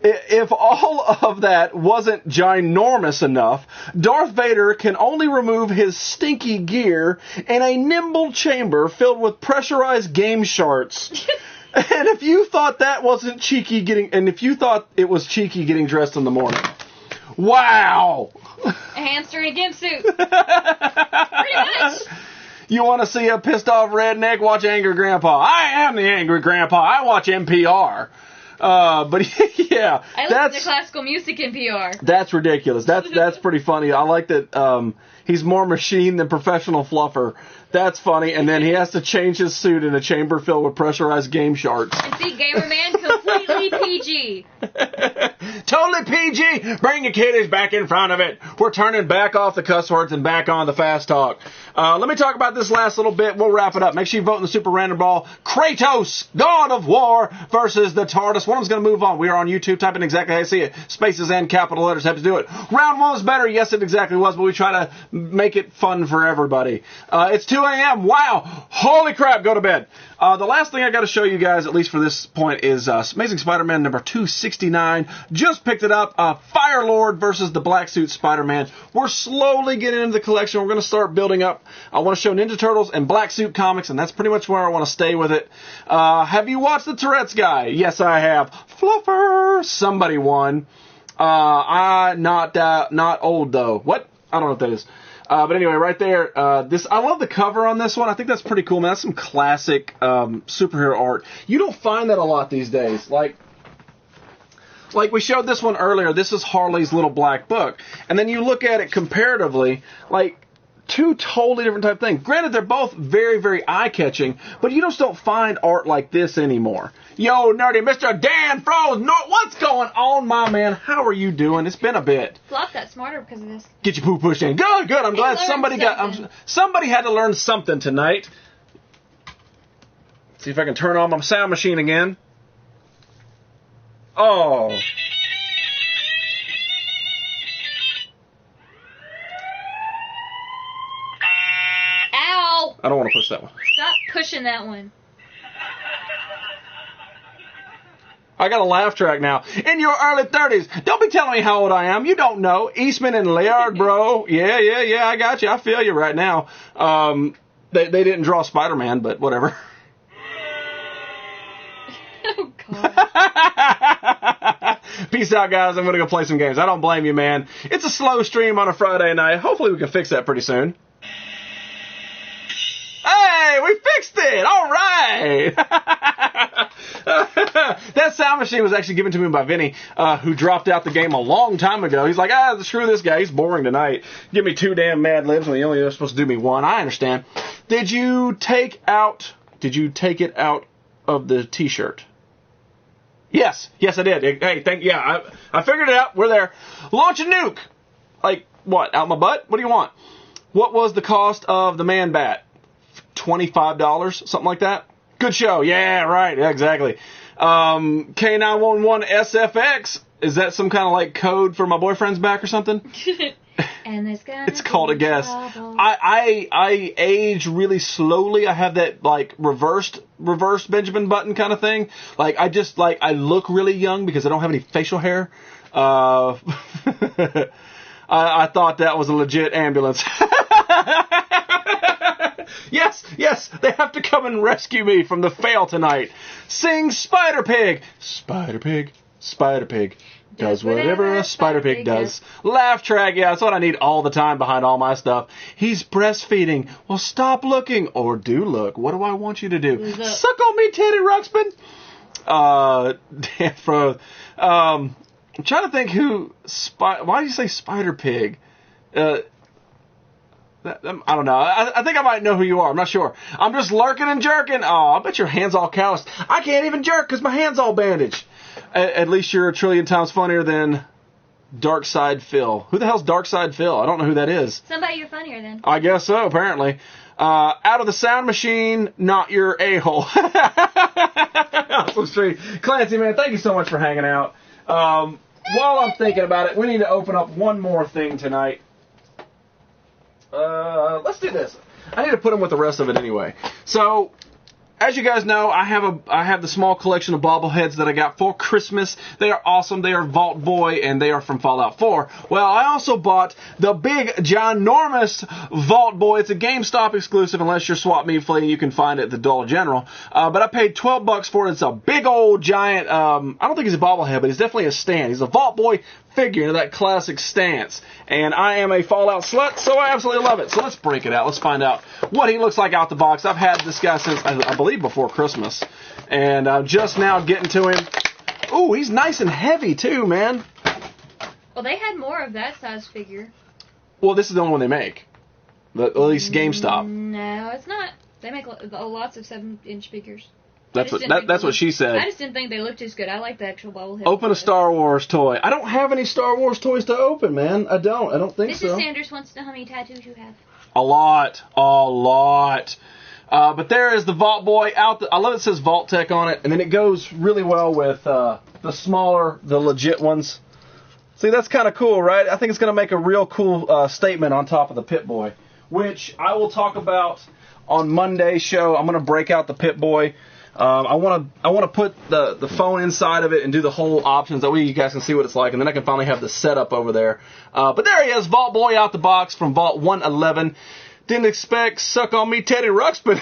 If all of that wasn't ginormous enough, Darth Vader can only remove his stinky gear in a nimble chamber filled with pressurized game sharts. And if you thought that wasn't cheeky if you thought it was cheeky getting dressed in the morning, wow! A hamster in a gimp suit. Pretty much. You want to see a pissed off redneck? Watch Angry Grandpa. I am the Angry Grandpa. I watch NPR. But yeah, I listen to classical music NPR. That's ridiculous. That's pretty funny. I like that. He's more machine than professional fluffer. That's funny. And then he has to change his suit in a chamber filled with pressurized game sharks. And see, Gamer Man, completely PG. Totally PG. Bring the kiddies back in front of it. We're turning back off the cuss words and back on the fast talk. Let me talk about this last little bit. We'll wrap it up. Make sure you vote in the Super Random Ball. Kratos, God of War, versus the TARDIS. One of them's going to move on. We are on YouTube. Type in exactly how you see it. Spaces and capital letters have to do it. Round 1 was better. Yes, it exactly was, but we try to make it fun for everybody. It's 2 a.m. Wow. Holy crap. Go to bed. The last thing I got to show you guys, at least for this point, is Amazing Spider-Man number 269. Just picked it up. Fire Lord versus the Black Suit Spider-Man. We're slowly getting into the collection. We're going to start building up. I want to show Ninja Turtles and Black Suit comics, and that's pretty much where I want to stay with it. Have you watched the Tourette's guy? Yes, I have. Fluffer! Somebody won. Not old, though. What? I don't know what that is. But anyway, right there, I love the cover on this one. I think that's pretty cool, man. That's some classic superhero art. You don't find that a lot these days. Like we showed this one earlier. This is Harley's Little Black Book. And then you look at it comparatively, like two totally different type of things. Granted, they're both very, very eye-catching, but you just don't find art like this anymore. Yo, nerdy, Mr. Dan Froze, what's going on, my man? How are you doing? It's been a bit. Flop got smarter because of this. Get your poo pushed in. Good. I'm glad somebody had to learn something tonight. See if I can turn on my sound machine again. Oh. Ow! I don't want to push that one. Stop pushing that one. I got a laugh track now. In your early 30s. Don't be telling me how old I am. You don't know. Eastman and Laird, bro. Yeah. I got you. I feel you right now. They didn't draw Spider-Man, but whatever. Oh, God. Peace out, guys. I'm going to go play some games. I don't blame you, man. It's a slow stream on a Friday night. Hopefully we can fix that pretty soon. Hey, we fixed it! All right! That sound machine was actually given to me by Vinny, who dropped out the game a long time ago. He's like, screw this guy. He's boring tonight. Give me 2 damn Mad Libs when you only are supposed to do me 1. I understand. Did you take it out of the T-shirt? Yes, I did. Hey, I figured it out. We're there. Launch a nuke. Like, what? Out my butt? What do you want? What was the cost of the Man Bat? $25, something like that. Good show. Yeah, right. Yeah, exactly. K911 SFX. Is that some kind of like code for my boyfriend's back or something? And there's gonna It's called a guess. trouble. I age really slowly. I have that like reversed Benjamin Button kind of thing. Like I look really young because I don't have any facial hair. I thought that was a legit ambulance. Yes, they have to come and rescue me from the fail tonight. Sing Spider Pig. Spider Pig. Spider Pig. Does whatever a spider pig does. Laugh track, yeah, that's what I need all the time behind all my stuff. He's breastfeeding. Well, stop looking. Or do look. What do I want you to do? Suck on me, Teddy Ruxpin. I'm trying to think who... Why do you say spider pig? I don't know. I think I might know who you are. I'm not sure. I'm just lurking and jerking. Oh, I bet your hand's all calloused. I can't even jerk because my hand's all bandaged. At least you're a trillion times funnier than Dark Side Phil. Who the hell's Dark Side Phil? I don't know who that is. Somebody you're funnier than. I guess so, apparently. Out of the sound machine, not your a-hole. Awesome street. Clancy, man, thank you so much for hanging out. While I'm thinking about it, we need to open up one more thing tonight. Let's do this. I need to put them with the rest of it anyway. So, as you guys know, I have the small collection of bobbleheads that I got for Christmas. They are awesome. They are Vault Boy, and they are from Fallout 4. Well, I also bought the big, ginormous Vault Boy. It's a GameStop exclusive, unless you're Swap Meet Flea. You can find it at the Dollar General. But I paid $12 for it. It's a big old giant, I don't think he's a bobblehead, but he's definitely a stand. He's a Vault Boy figure in that classic stance. And I am a Fallout slut, so I absolutely love it. So let's break it out. Let's find out what he looks like out the box. I've had this guy since, I believe, before Christmas. And I'm just now getting to him. Ooh, he's nice and heavy, too, man. Well, they had more of that size figure. Well, this is the only one they make. At least GameStop. No, it's not. They make lots of 7-inch figures. That's what she said. I just didn't think they looked as good. I like the actual bobblehead. Open a Star Wars toy. I don't have any Star Wars toys to open, man. I don't think so. Mrs. Sanders wants to know how many tattoos you have. A lot. But there is the Vault Boy out. I love it says Vault Tech on it, and then it goes really well with the smaller, the legit ones. See, that's kind of cool, right? I think it's going to make a real cool statement on top of the Pit Boy, which I will talk about on Monday's show. I'm going to break out the Pit Boy. I want to put the phone inside of it and do the whole options. That way you guys can see what it's like, and then I can finally have the setup over there. But there he is, Vault Boy out the box from Vault 111. Didn't expect Suck on Me, Teddy Ruxpin.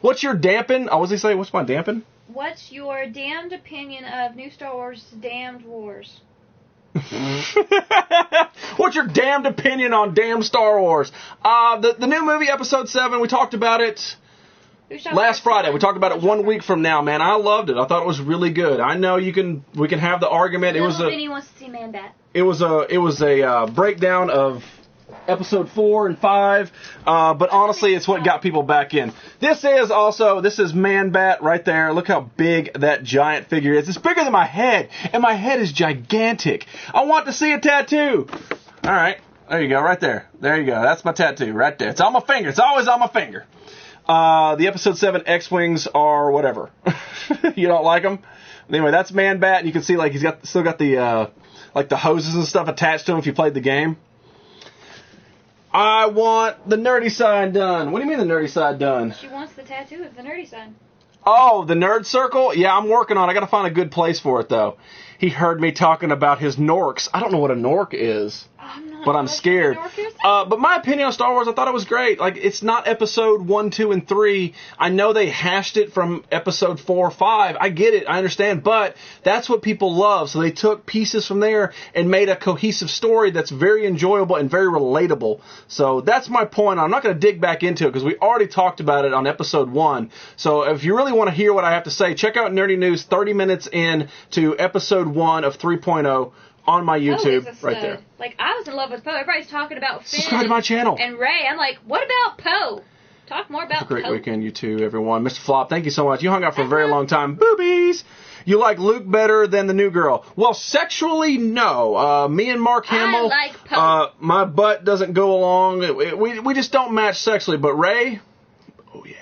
What's your dampen? What does he say? What's my dampen? What's your damned opinion of New Star Wars Damned Wars? What's your damned opinion on damn Star Wars? The new movie, Episode 7, we talked about it last Friday. We talked about it 1 week from now, man. I loved it. I thought it was really good. I know we can have the argument. Vinny wants to see Man-Bat. It was a breakdown of Episode 4 and 5, but honestly, it's what got people back in. This is Man-Bat right there. Look how big that giant figure is. It's bigger than my head, and my head is gigantic. I want to see a tattoo. All right, there you go, right there. There you go. That's my tattoo right there. It's on my finger. It's always on my finger. The Episode 7 X-Wings are whatever. You don't like them? Anyway, that's Man-Bat, and you can see like he's still got the like the hoses and stuff attached to him if you played the game. I want the nerdy side done. What do you mean the nerdy side done? She wants the tattoo of the nerdy side. Oh, the nerd circle? Yeah, I'm working on it. I got to find a good place for it, though. He heard me talking about his Norks. I don't know what a Nork is. But I'm scared. But my opinion on Star Wars, I thought it was great. Like, it's not Episode 1, 2, and 3. I know they hashed it from Episode 4, 5. I get it. I understand. But that's what people love. So they took pieces from there and made a cohesive story that's very enjoyable and very relatable. So that's my point. I'm not going to dig back into it because we already talked about it on Episode 1. So if you really want to hear what I have to say, check out Nerdy News 30 minutes in to Episode 1 of 3.0. On my YouTube, right there. Like, I was in love with Poe. Everybody's talking about Finn. Subscribe to my channel. And Rey. I'm like, what about Poe? Talk more about Poe. Have a great weekend, you two, everyone. Mr. Flop, thank you so much. You hung out for a very long time. Boobies! You like Luke better than the new girl? Well, sexually, no. Me and Mark Hamill, I like Poe. my butt doesn't go along. We just don't match sexually. But Rey, oh yeah.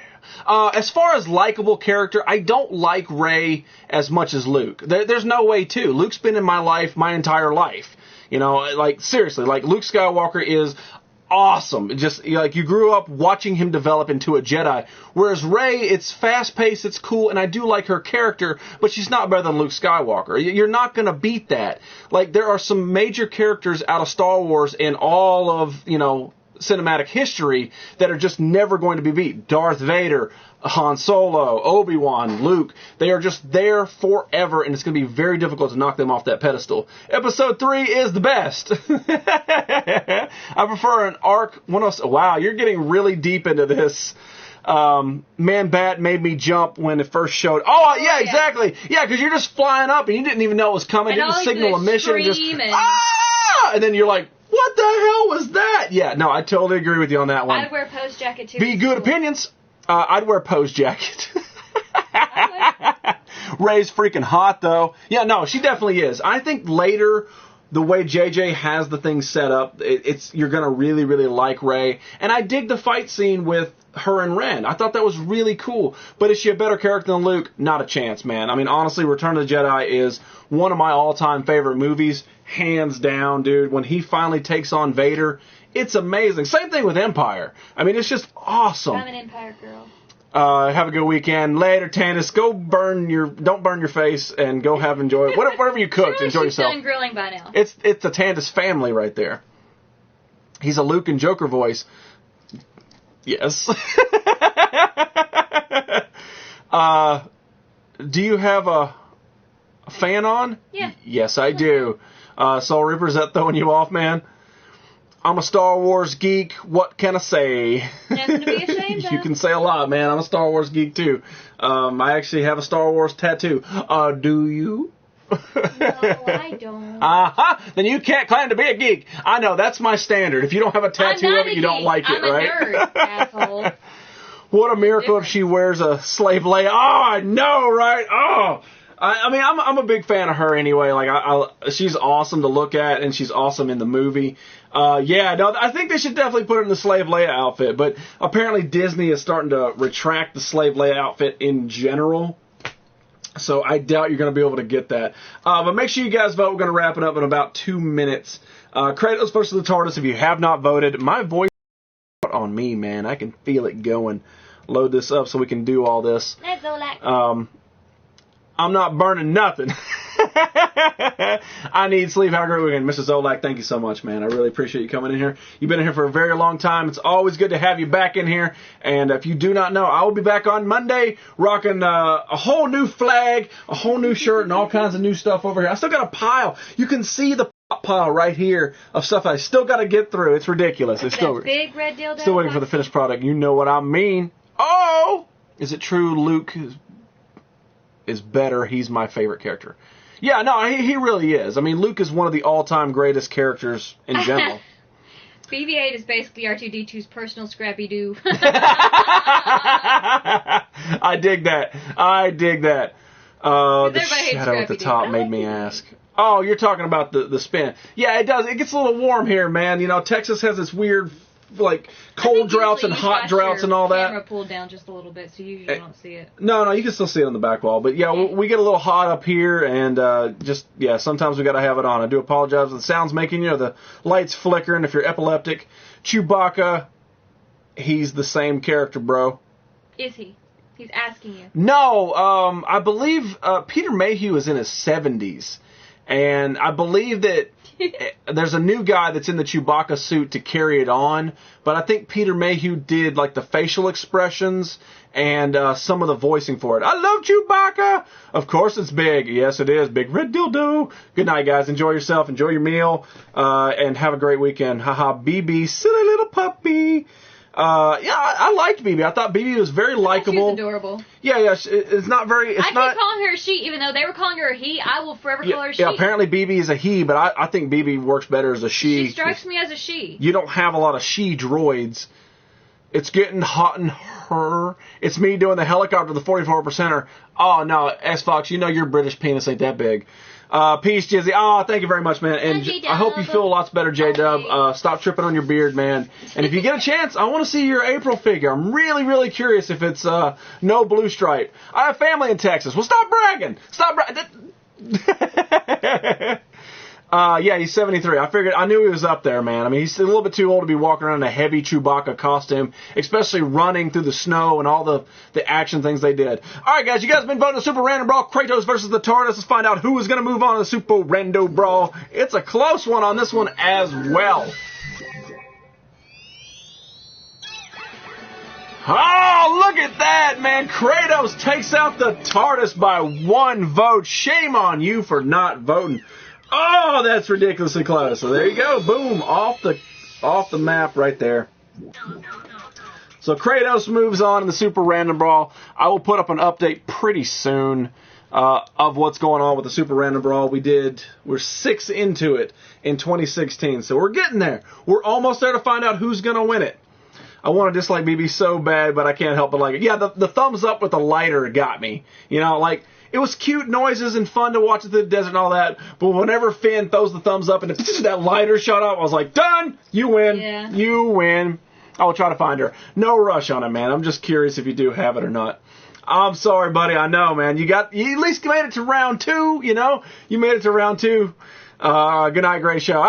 As far as likable character, I don't like Rey as much as Luke. There's no way to. Luke's been in my life my entire life. You know, like, seriously, like, Luke Skywalker is awesome. Just, you know, like, you grew up watching him develop into a Jedi. Whereas Rey, it's fast-paced, it's cool, and I do like her character, but she's not better than Luke Skywalker. You're not going to beat that. Like, there are some major characters out of Star Wars in all of, you know, cinematic history that are just never going to be beat. Darth Vader, Han Solo, Obi-Wan, Luke, they are just there forever, and it's going to be very difficult to knock them off that pedestal. Episode 3 is the best. I prefer an arc. Wow, you're getting really deep into this. Man Bat made me jump when it first showed. Oh, yeah, exactly. Yeah, because you're just flying up, and you didn't even know it was coming. Didn't signal a mission. And just, and then you're like, what the hell was that? Yeah, no, I totally agree with you on that one. I'd wear a Pose jacket too. Be good opinions. I'd wear a Pose jacket. Rey's freaking hot, though. Yeah, no, she definitely is. I think later, the way JJ has the thing set up, you're going to really, really like Rey. And I dig the fight scene with her and Ren. I thought that was really cool. But is she a better character than Luke? Not a chance, man. I mean, honestly, Return of the Jedi is one of my all-time favorite movies. Hands down, dude. When he finally takes on Vader, it's amazing. Same thing with Empire. I mean, it's just awesome. I'm an Empire girl. Have a good weekend. Later, Tannis. Don't burn your face and go enjoy whatever you cooked. Enjoy yourself. She's done grilling by now. It's the Tannis family right there. He's a Luke and Joker voice. Yes. Do you have a fan on? Yeah. Yes, I do. Soul Reaper, is that throwing you off, man? I'm a Star Wars geek. What can I say? Nothing to be ashamed of. You can say a lot, man. I'm a Star Wars geek, too. I actually have a Star Wars tattoo. Do you? No, I don't. Then you can't claim to be a geek. I know, that's my standard. If you don't have a tattoo of it, you don't like it, right? I'm a nerd, asshole. What a miracle if she wears a slave Leia. Oh, I know, right? Oh. I mean, I'm a big fan of her anyway. Like, she's awesome to look at, and she's awesome in the movie. I think they should definitely put her in the Slave Leia outfit, but apparently Disney is starting to retract the Slave Leia outfit in general, so I doubt you're going to be able to get that. But make sure you guys vote. We're going to wrap it up in about 2 minutes. Kratos versus the TARDIS. If you have not voted, my voice is on me, man. I can feel it going. Load this up so we can do all this. Let's go, I'm not burning nothing. I need sleep. Have a great weekend. Mrs. Olak, thank you so much, man. I really appreciate you coming in here. You've been in here for a very long time. It's always good to have you back in here. And if you do not know, I will be back on Monday rocking a whole new flag, a whole new shirt, and all kinds of new stuff over here. I still got a pile. You can see the pile right here of stuff I still got to get through. It's ridiculous. It's still big red dildo. Still waiting for the finished product. You know what I mean. Oh! Is it true Luke is better? He's my favorite character. Yeah, no, he really is. I mean, Luke is one of the all-time greatest characters in general. BB-8 is basically R2-D2's personal Scrappy-Doo. I dig that. The shadow at the top made me ask. Oh, you're talking about the spin. Yeah, it does. It gets a little warm here, man. You know, Texas has this weird, like, cold droughts and hot droughts and all that. Camera pulled down just a little bit, so you usually don't see it. No, you can still see it on the back wall. But yeah, we get a little hot up here, and sometimes we got to have it on. I do apologize if the sound's making the lights flickering. If you're epileptic, Chewbacca, he's the same character, bro. Is he? He's asking you. No, I believe Peter Mayhew is in his 70s, and I believe that there's a new guy that's in the Chewbacca suit to carry it on, but I think Peter Mayhew did like the facial expressions and some of the voicing for it. I love Chewbacca! Of course it's big. Yes, it is. Big red dildo. Good night, guys. Enjoy yourself. Enjoy your meal. And have a great weekend. Haha, BB, silly little puppy. I liked BB. I thought BB was very likable. She's adorable. Yeah, it's not very... I keep calling her a she, even though they were calling her a he. I will forever call her a she. Yeah, apparently BB is a he, but I think BB works better as a she. She strikes me as a she. You don't have a lot of she droids. It's getting hot in her. It's me doing the helicopter, the 44%er. Oh, no, S-Fox, you know your British penis ain't that big. Peace, Jizzy. Oh, thank you very much, man. And I hope you feel lots better, J-Dub. Stop tripping on your beard, man. And if you get a chance, I want to see your April figure. I'm really, really curious if it's no blue stripe. I have family in Texas. Well, stop bragging. Stop bragging. Yeah, he's 73. I knew he was up there, man. I mean, he's a little bit too old to be walking around in a heavy Chewbacca costume, especially running through the snow and all the action things they did. All right, guys, you guys have been voting the Super Random Brawl, Kratos versus the TARDIS. Let's find out who is going to move on to the Super Rando Brawl. It's a close one on this one as well. Oh, look at that, man. Kratos takes out the TARDIS by 1 vote. Shame on you for not voting. Oh, that's ridiculously close. So there you go. Boom. Off the map right there. So Kratos moves on in the Super Random Brawl. I will put up an update pretty soon of what's going on with the Super Random Brawl. We're 6 into it in 2016. So we're getting there. We're almost there to find out who's going to win it. I want to dislike BB so bad, but I can't help but like it. Yeah, the thumbs up with the lighter got me. You know, like, it was cute noises and fun to watch it through the desert and all that, but whenever Finn throws the thumbs up and that lighter shot up, I was like, done! You win! Yeah. You win! I will try to find her. No rush on it, man. I'm just curious if you do have it or not. I'm sorry, buddy. I know, man. You at least made it to round 2, you know? You made it to round 2. Good night, Gray Show.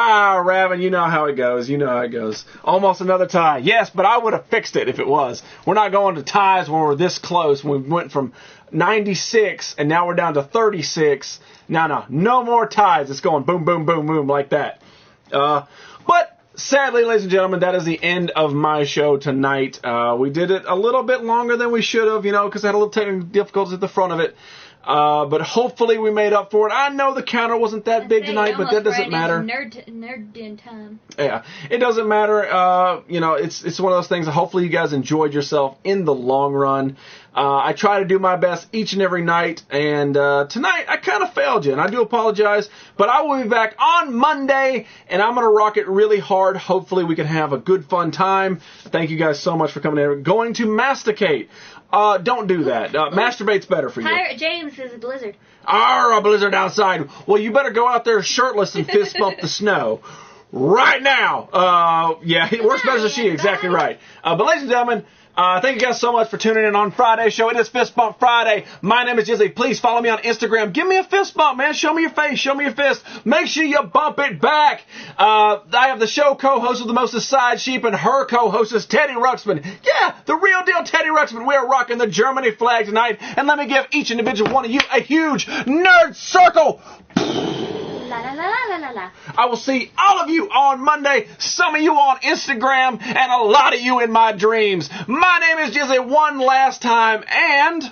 Raven, you know how it goes. You know how it goes. Almost another tie. Yes, but I would have fixed it if it was. We're not going to ties when we're this close. We went from 96 and now we're down to 36. No more ties. It's going boom, boom, boom, boom like that. But sadly, ladies and gentlemen, that is the end of my show tonight. We did it a little bit longer than we should have, because I had a little technical difficulties at the front of it. But hopefully we made up for it. I know the counter wasn't that big tonight, but that doesn't matter. Nerd den time. Yeah, it doesn't matter. It's one of those things. Hopefully you guys enjoyed yourself in the long run. I try to do my best each and every night, and tonight I kind of failed you, and I do apologize. But I will be back on Monday, and I'm going to rock it really hard. Hopefully we can have a good, fun time. Thank you guys so much for coming in. Going to masticate. Don't do that. Masturbate's better for you. Pirate James is a blizzard. A blizzard outside. Well, you better go out there shirtless and fist bump the snow. Right now. Yeah, it works better than she. Exactly right. But ladies and gentlemen, thank you guys so much for tuning in on Friday's show. It is Fist Bump Friday. My name is Jizzy. Please follow me on Instagram. Give me a fist bump, man. Show me your face. Show me your fist. Make sure you bump it back. I have the show co-host with the most side sheep, and her co-host is Teddy Ruxpin. Yeah, the real deal Teddy Ruxpin. We are rocking the Germany flag tonight. And let me give each individual one of you a huge nerd circle. La, la, la, la, la, la. I will see all of you on Monday, some of you on Instagram, and a lot of you in my dreams. My name is Jizzy one last time, and...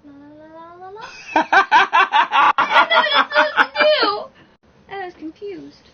La, la, la, la, la. I know what I'm supposed to do. I was confused.